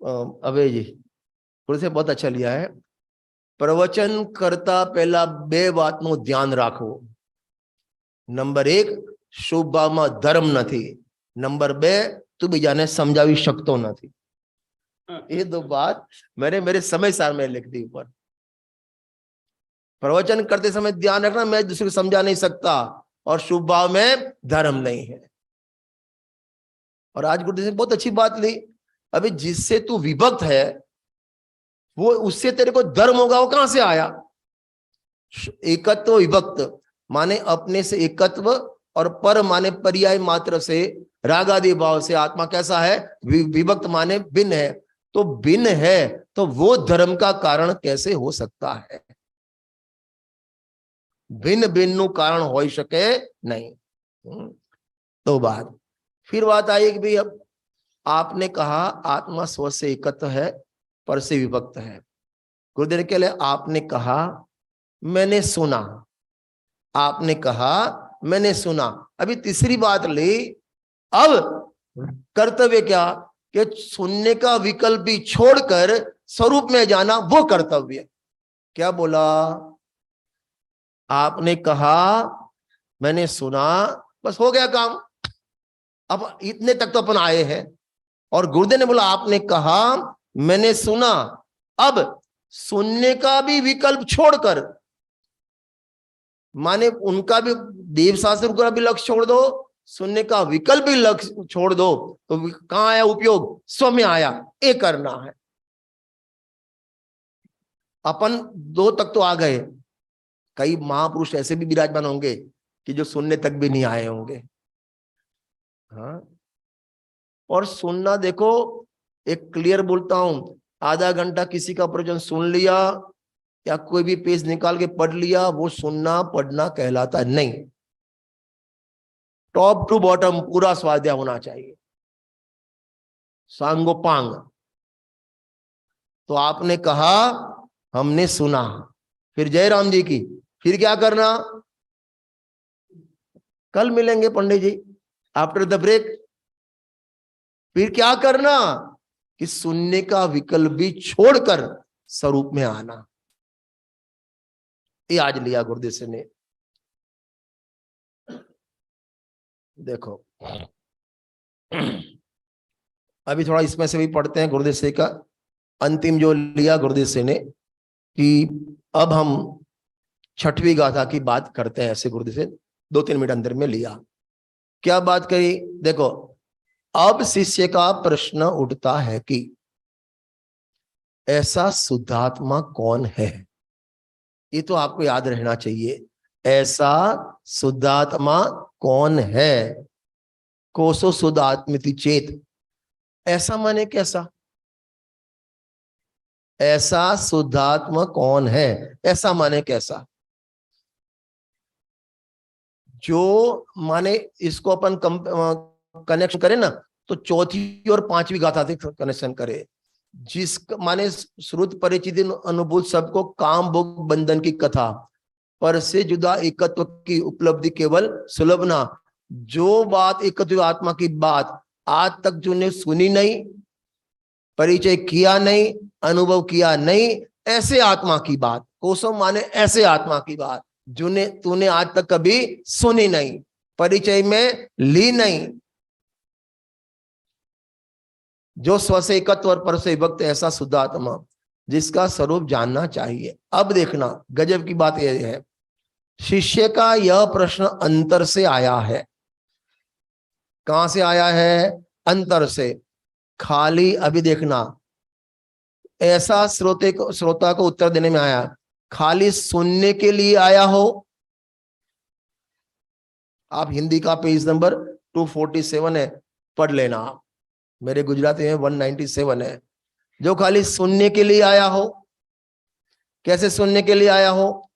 अभय जी थोड़े से बहुत अच्छा लिया है। प्रवचन करता पहला बे वातનું ધ્યાન રાખવું. નંબર 1, શુભ ભાવમાં ધર્મ નથી. નંબર 2, તું બીજાને સમજાવી શકતો નથી. ये दो बात मैंने मेरे समय सार में लिख दी ऊपर. प्रवचन करते समय ध्यान रखना, मैं दूसरे को समझा नहीं सकता और शुभ भाव में धर्म नहीं है. और आज गुरुदेव ने बहुत अच्छी बात ली. अभी जिससे तू विभक्त है वो उससे तेरे को धर्म होगा, वो कहां से आया? एकत्व विभक्त माने अपने से एकत्व और पर माने पर्याय मात्र से राग आदि भाव से आत्मा कैसा है? विभक्त माने भिन्न है. तो भिन्न है तो वो धर्म का कारण कैसे हो सकता है? भिन्न भिन्न कारण हो सके नहीं. तो बात फिर बात आई कि भाई अब आपने कहा आत्मा स्व से एकत्व है, पर से विभक्त है. गुरुदेव ने क्या, आपने कहा मैंने सुना, आपने कहा मैंने सुना. अभी तीसरी बात ली. अब कर्तव्य क्या? कि सुनने का विकल्प भी छोड़कर स्वरूप में जाना, वो कर्तव्य. क्या बोला? आपने कहा मैंने सुना, बस हो गया काम. अब इतने तक तो अपन आए हैं. और गुरुदेव ने बोला आपने कहा मैंने सुना, अब सुनने का भी विकल्प छोड़कर, माने उनका भी देव शास्त्र का भी लक्ष्य छोड़ दो, सुनने का विकल्प भी लक्ष्य छोड़ दो, तो कहां आया उपयोग? स्व में आया. ये करना है. अपन 2 तक तो आ गए. कई महापुरुष ऐसे भी विराजमान होंगे कि जो सुनने तक भी नहीं आए होंगे. हाँ, और सुनना देखो, एक क्लियर बोलता हूं, आधा घंटा किसी का प्रवचन सुन लिया या कोई भी पेज निकाल के पढ़ लिया, वो सुनना पढ़ना कहलाता नहीं. टॉप टू बॉटम पूरा स्वाध्याय होना चाहिए, सांगोपांग. तो आपने कहा हमने सुना, फिर जयराम जी की, फिर क्या करना? कल मिलेंगे पंडित जी आफ्टर द ब्रेक. फिर क्या करना? कि सुनने का विकल्प भी छोड़कर स्वरूप में आना. ये आज लिया गुरुदेव से ने. देखो अभी थोड़ा इसमें से भी पढ़ते हैं गुरुदेव से का अंतिम जो लिया गुरुदेव से ने, कि अब हम 6वीं गाथा की बात करते हैं. ऐसे गुरुदेव से 2-3 मिनट अंदर में लिया. क्या बात कही? देखो, अब शिष्य का प्रश्न उठता है कि ऐसा शुद्धात्मा कौन है? ये तो आपको याद रहना चाहिए. ऐसा शुद्धात्मा कौन है? कोसो शुद्ध आत्मिति चेत. ऐसा माने कैसा? ऐसा शुद्धात्मा कौन है? ऐसा माने कैसा? जो माने इसको अपन कनेक्शन करें ना, तो 4थी और 5वीं गाथा से कनेक्शन करे. जिस माने श्रुत परिचित अनुभूत सबको काम भोग बंधन की कथा, पर से जुदा एकत्व की उपलब्धि केवल सुलभ ना. जो बात एकत्व आत्मा की बात आज तक जो सुनी नहीं, परिचय किया नहीं, अनुभव किया नहीं, ऐसे आत्मा की बात. कोसम माने ऐसे आत्मा की बात जो तूने आज तक कभी सुनी नहीं, परिचय में ली नहीं. जो स्व से एकत्व और पर से विभक्त, ऐसा शुद्ध आत्मा जिसका स्वरूप जानना चाहिए. अब देखना गजब की बात यह है, शिष्य का यह प्रश्न अंतर से आया है. कहां से आया है? अंतर से. खाली अभी देखना, ऐसा श्रोता को उत्तर देने में आया, खाली सुनने के लिए आया हो. आप हिंदी का पेज नंबर 247 है, पढ़ लेना. आप मेरे गुजराती में 197 है. जो खाली सुनने के लिए आया हो. कैसे सुनने के लिए आया हो?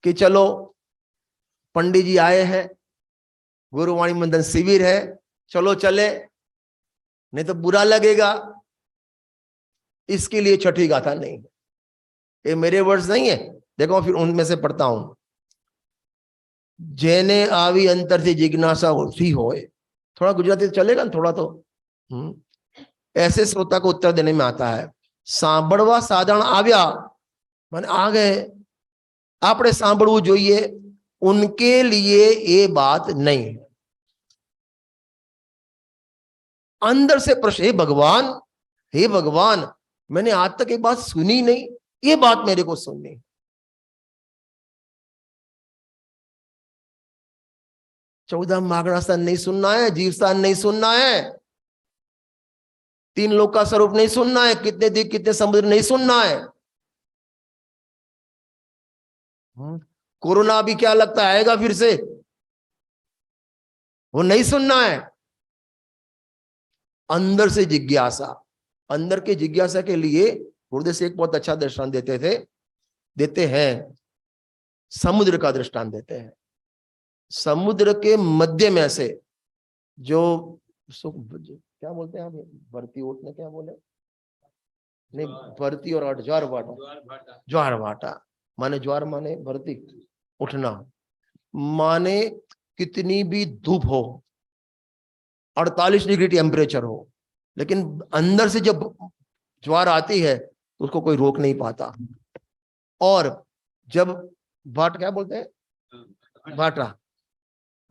कि चलो पंडित जी आए हैं, गुरुवाणी मंथन शिविर है, चलो चले, नहीं तो बुरा लगेगा. इसके लिए 6वीं गाथा नहीं है. ये मेरे वर्ड्स नहीं है. देखो फिर उनमें से पढ़ता हूं. जेने आवी अंतर से जिज्ञासा उठी होए. थोड़ा गुजराती चलेगा ना थोड़ा तो. ऐसे श्रोता को उत्तर देने में आता है. सांभळवा साधारण आव्या, माने आ गए, आपने सांभळવું જોઈએ, उनके लिए ये बात नहीं है। अंदर से प्रश्न, हे भगवान, मैंने आज तक ये बात सुनी नहीं, ये बात मेरे को सुननी। 14 मागणा स्थान नहीं सुनना है, जीव स्थान नहीं सुनना है, 3 लोक का स्वरूप नहीं सुनना है, कितने द्वीप कितने समुद्र नहीं सुनना है। कोरोना भी क्या लगता है आएगा फिर से, वो नहीं सुनना है। अंदर से जिज्ञासा, अंदर के जिज्ञासा के लिए गुरुदेव से एक बहुत अच्छा दृष्टांत देते हैं, समुद्र का दृष्टांत देते हैं। समुद्र के मध्य में से जो क्या बोलते हैं आप, भरती उठने क्या बोले, नहीं भरती और ज्वार भाटा, माने ज्वार माने भरती, उठना माने कितनी भी धूप हो, 48 डिग्री टेम्परेचर हो, लेकिन अंदर से जब ज्वार आती है तो उसको कोई रोक नहीं पाता। और जब भाट क्या बोलते हैं, भाटा,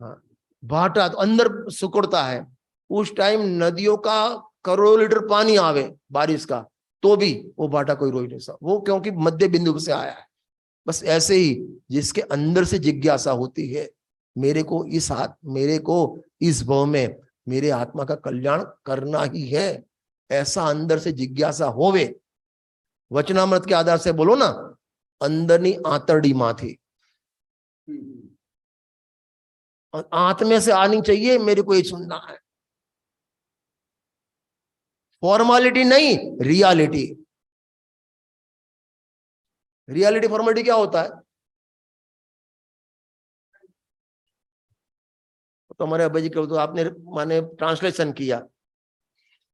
हाँ भाटा, तो अंदर सुकुड़ता है। उस टाइम नदियों का करोड़ों लीटर पानी आवे बारिश का, तो भी वो भाटा कोई रोक नहीं सकता, वो क्योंकि मध्य बिंदु से आया है। बस ऐसे ही जिसके अंदर से जिज्ञासा होती है, मेरे को इस भव में मेरे आत्मा का कल्याण करना ही है, ऐसा अंदर से जिज्ञासा होवे। वचनामृत के आधार से बोलो ना, अंदरनी आंतरडी माथी, आत्मे से आनी चाहिए, मेरे को ये सुनना है। फॉर्मालिटी नहीं, रियलिटी। रियलिटी फॉर्मालिटी क्या होता है, तो हमारे अब्बा जी तो आपने माने ट्रांसलेशन किया,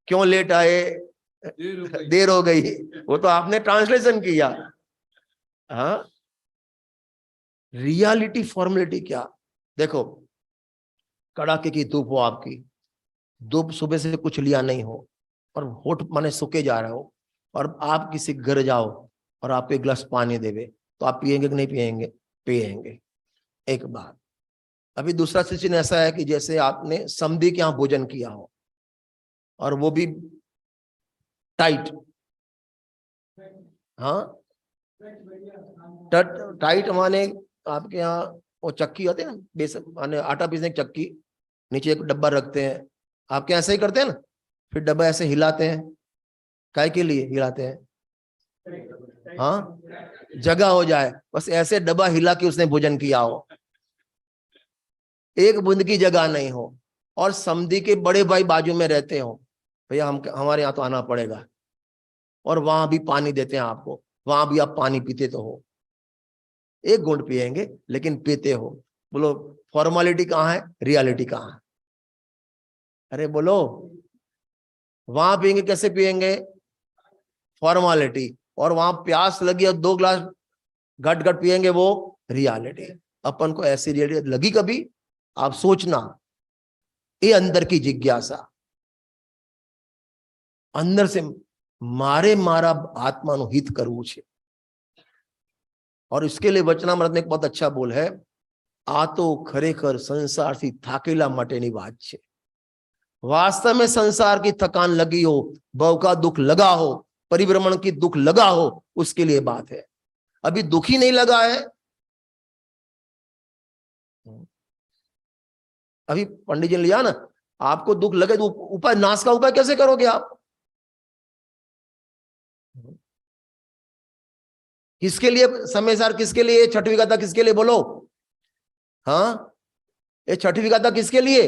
क्यों लेट आए, देर हो गई, वो तो आपने ट्रांसलेशन किया। हाँ, रियलिटी फॉर्मेलिटी क्या, देखो कड़ाके की धूप हो, आपकी धूप सुबह से कुछ लिया नहीं हो और होठ माने सूखे जा रहे हो, और आप किसी घर जाओ और आप एक गिलास पानी देवे, तो आप पिएंगे कि नहीं पिएंगे, पिएंगे। एक बात। अभी दूसरा सिचुएशन ऐसा है कि जैसे आपने समधी के यहाँ भोजन किया हो और वो भी टाइट, हाँ टाइट माने आपके यहाँ वो चक्की होती है ना, बेसन माने आटा पीसने की चक्की, नीचे एक डब्बा रखते हैं, आपके ऐसे ही करते हैं ना, फिर डब्बा ऐसे हिलाते हैं, काय के लिए हिलाते हैं, हाँ जगह हो जाए, बस ऐसे डब्बा हिला के उसने भोजन किया हो, एक बूंद की जगह नहीं हो, और समधी के बड़े भाई बाजू में रहते हो, भैया हमारे यहाँ तो आना पड़ेगा, और वहां भी पानी देते हैं आपको, वहां भी आप पानी पीते तो हो, एक घूंट पिएंगे लेकिन पीते हो। बोलो फॉर्मालिटी कहाँ है, रियलिटी कहाँ है? अरे बोलो, वहां पिएंगे कैसे पिएंगे, फॉर्मालिटी, और वहां प्यास लगी और 2 गिलास घट घट पिएंगे, वो रियलिटी। अपन को ऐसी रियलिटी लगी कभी, आप सोचना, ये अंदर की जिज्ञासा, अंदर से मारे मारा आत्मा नु हित करवू छे। और इसके लिए वचनामृत में एक बहुत अच्छा बोल है, आ तो खरेखर संसार थी थाकेला माटेनी बात छे। वास्तव में संसार की थकान लगी हो, भव का दुख लगा हो, परिभ्रमण की दुख लगा हो, उसके लिए बात है। अभी दुख ही नहीं लगा है, अभी पंडित जी ने लिया ना, आपको दुख लगे तो उपाय, नाश का उपाय कैसे करोगे आप? किसके लिए समय सार, किसके लिए छठवीं गाथा, किसके लिए बोलो, हाँ ये छठवीं गाथा किसके लिए,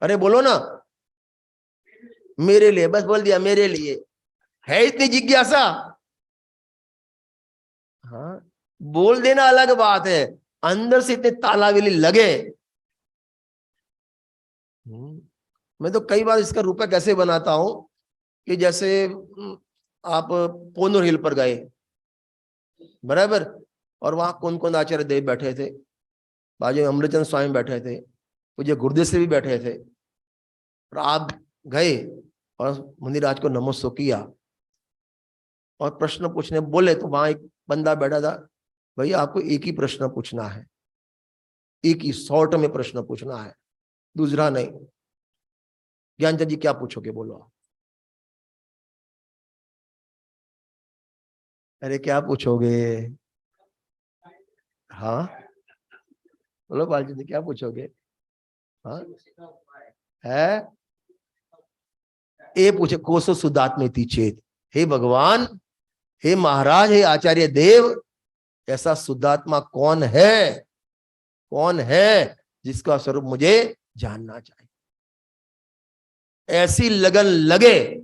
अरे बोलो ना, मेरे लिए, बस बोल दिया मेरे लिए, है इतनी जिज्ञासा, हाँ बोल देना अलग बात है, अंदर से इतने तालावेली लगे। मैं तो कई बार इसका रूपए कैसे बनाता हूं कि जैसे आप पोनूर हिल पर गए, बराबर, और वहां कौन कौन आचार्य देव बैठे थे, बाजू में अमृतचंद स्वामी बैठे थे, पूज्य गुरुदेव से भी बैठे थे, और आप गए और मुनिराज को नमस्ते किया, और प्रश्न पूछने बोले तो वहां एक बंदा बैठा था, भैया आपको एक ही प्रश्न पूछना है, एक ही शॉर्ट में प्रश्न पूछना है, दूसरा नहीं। ज्ञानचंद जी क्या पूछोगे बोलो आप? अरे क्या पूछोगे? हाँ बोलो बालजी जी क्या पूछोगे? हाँ है ए पूछे कोसो सुदात्मेति चेत, हे भगवान, हे महाराज, हे आचार्य देव, ऐसा शुद्धात्मा कौन है, कौन है जिसका स्वरूप मुझे जानना चाहिए। ऐसी लगन लगे,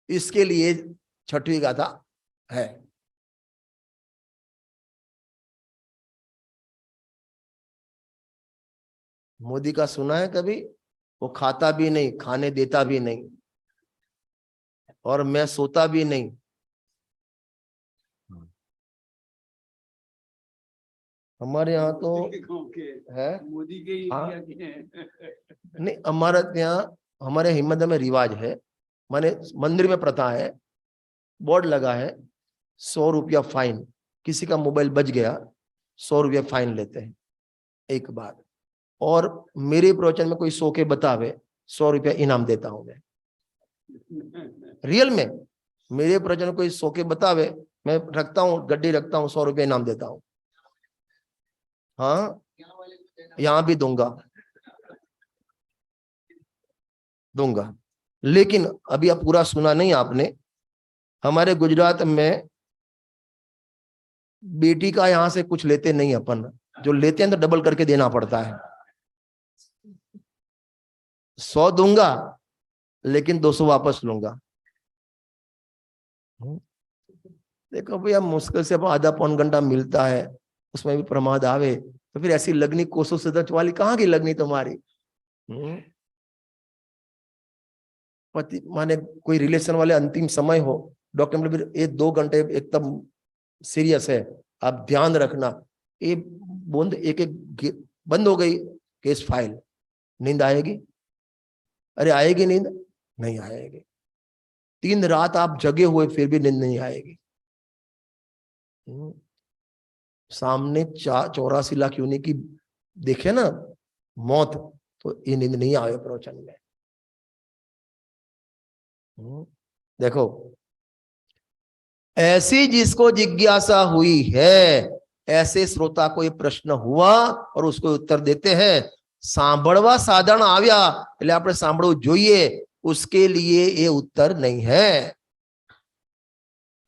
इसके लिए छठवीं गाथा है। मोदी का सुना है कभी? वो खाता भी नहीं, खाने देता भी नहीं, और मैं सोता भी नहीं। हमारे यहाँ तो है मोदी के हाँ? इंडिया के हैं। नहीं, हमारे यहाँ, हमारे हिम्मत में रिवाज है, माने मंदिर में प्रथा है, बोर्ड लगा है 100 रुपया फाइन, किसी का मोबाइल बज गया 100 रुपया फाइन लेते हैं एक बार। और मेरे प्रवचन में कोई 100 के बतावे 100 रुपया इनाम देता हूं मैं, रियल में। मेरे प्रवचन में कोई 100 के बतावे, मैं रखता हूँ, गड्डी रखता हूँ, 100 रुपया इनाम देता हूँ। हाँ यहां भी दूंगा, दूंगा। लेकिन अभी आप पूरा सुना नहीं आपने, हमारे गुजरात में बेटी का यहां से कुछ लेते नहीं अपन, जो लेते हैं तो डबल करके देना पड़ता है। 100 दूंगा लेकिन 200 वापस लूंगा। देखो भैया, मुश्किल से आधा पौन घंटा मिलता है, उसमें भी प्रमाद आवे तो फिर ऐसी लगनी कोसों से वाली कहाँ की लगनी तुम्हारी? पति माने कोई रिलेशन वाले अंतिम समय हो, डॉक्टर ने फिर 1-2 घंटे एकदम सीरियस है, आप ध्यान रखना, ये बूंद एक एक बंद हो गई, केस फाइल। नींद आएगी? अरे आएगी नींद? नहीं आएगी। 3 रात आप जगे हुए फिर भी नींद नहीं आएगी। सामने 84 लाख यूनि की देखे ना मौत, तो ये नींद नहीं आए प्रवचन में। देखो, ऐसी जिसको जिज्ञासा हुई है, ऐसे श्रोता को ये प्रश्न हुआ और उसको उत्तर देते हैं। सांभळवा साधारण आव्या એટલે આપણે સાંભળવું જોઈએ, उसके लिए ये उत्तर नहीं है।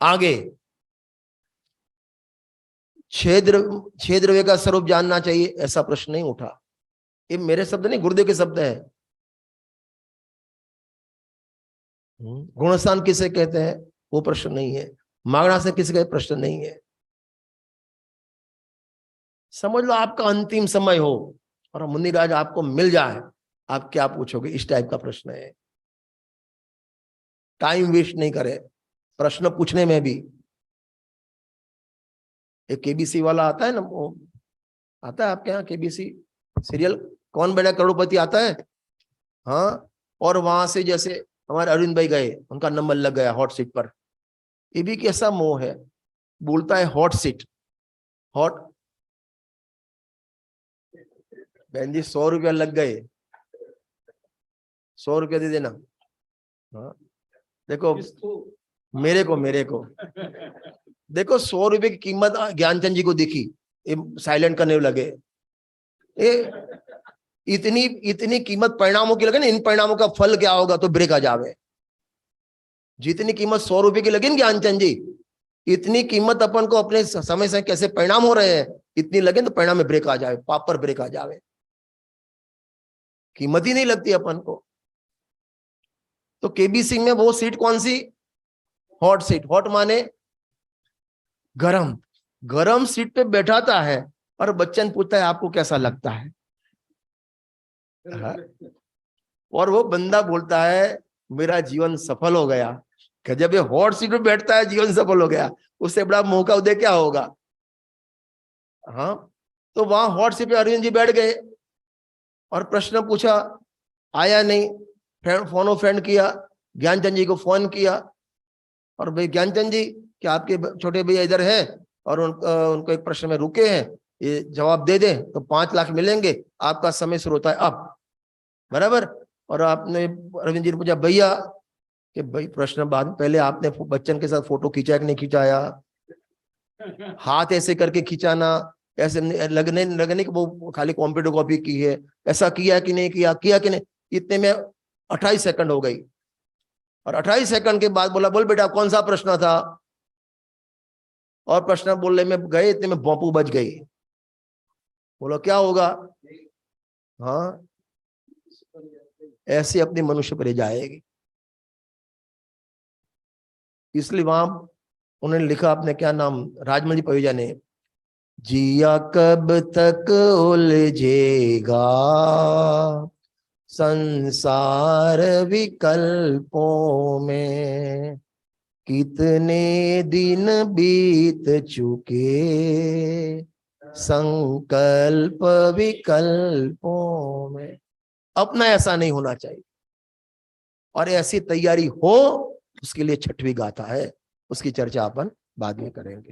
आगे छेद्रव्य का स्वरूप जानना चाहिए, ऐसा प्रश्न नहीं उठा। ये मेरे शब्द नहीं, गुरुदेव के शब्द है। गुणस्थान किसे कहते हैं वो प्रश्न नहीं है, मागणा से किसी का प्रश्न नहीं है। समझ लो आपका अंतिम समय हो और मुनिराज आपको मिल जाए, आप क्या पूछोगे, इस टाइप का प्रश्न है। टाइम वेस्ट नहीं करे प्रश्न पूछने में भी। एक केबीसी वाला आता है ना, वो आता है आपके यहाँ केबीसी सीरियल, कौन बना करोड़पति आता है? हाँ, और वहां से जैसे हमारे अरविंद भाई गए, उनका नंबर लग गया हॉट सीट पर। ये भी कैसा मोह है, बोलता है हॉट सीट, हॉट। बहन जी 100 रुपया लग गए, 100 रुपया दे देना। हाँ देखो, मेरे को देखो 100 रुपए की कीमत ज्ञानचंद जी को दिखी, ये साइलेंट करने लगे। ये इतनी कीमत परिणामों की लगे ना, इन परिणामों का फल क्या होगा तो ब्रेक आ जावे। जितनी कीमत 100 रुपए की लगी ना ज्ञानचंद जी, इतनी कीमत अपन को अपने समय से कैसे परिणाम हो रहे हैं, इतनी लगे तो परिणाम में ब्रेक आ जाए, पाप पर ब्रेक आ जावे, कीमत ही नहीं लगती अपन को। तो केबीसी में वो सीट कौन सी? Hot seat. हॉट माने गरम, गरम सीट पे बैठाता है और बच्चन पूछता है आपको कैसा लगता है? और वो बंदा बोलता है मेरा जीवन सफल हो गया। कि जब ये हॉट सीट पे बैठता है जीवन सफल हो गया, उससे बड़ा मौका उदय क्या होगा? हाँ, तो वहां हॉट सीट पे अरविंद जी बैठ गए और प्रश्न पूछा, आया नहीं, फोन फ्रेंड किया, ज्ञानचंद जी को फोन किया और भाई ज्ञानचंद जी, क्या आपके छोटे भैया इधर है और उनको एक प्रश्न में रुके हैं, ये जवाब दे दें तो 5 लाख मिलेंगे। आपका समय शुरू होता है अब, बराबर। और आपने अरविंद जी ने पूछा भैया कि भाई प्रश्न बाद में, पहले आपने बच्चन के साथ फोटो खींचा कि नहीं खींचाया, हाथ ऐसे करके खींचाना, ऐसे लगने लगने कि वो खाली कॉम्प्यूटर कॉपी की है, ऐसा किया कि नहीं किया कि नहीं। इतने में 28 सेकंड हो गई और 28 सेकंड के बाद बोला बोल बेटा कौन सा प्रश्न था, और प्रश्न बोलने में गए इतने में भोंपू बज गई। बोलो क्या होगा? हाँ, ऐसे अपनी मनुष्य पर जाएगी। इसलिए वहां उन्होंने लिखा, अपने क्या नाम, राजमल जी पवेजा ने, जिया कब तक उलझेगा संसार विकल्पों में, कितने दिन बीत चुके संकल्प विकल्पों में। अपना ऐसा नहीं होना चाहिए, और ऐसी तैयारी हो उसके लिए 6वीं गाथा है, उसकी चर्चा अपन बाद में करेंगे।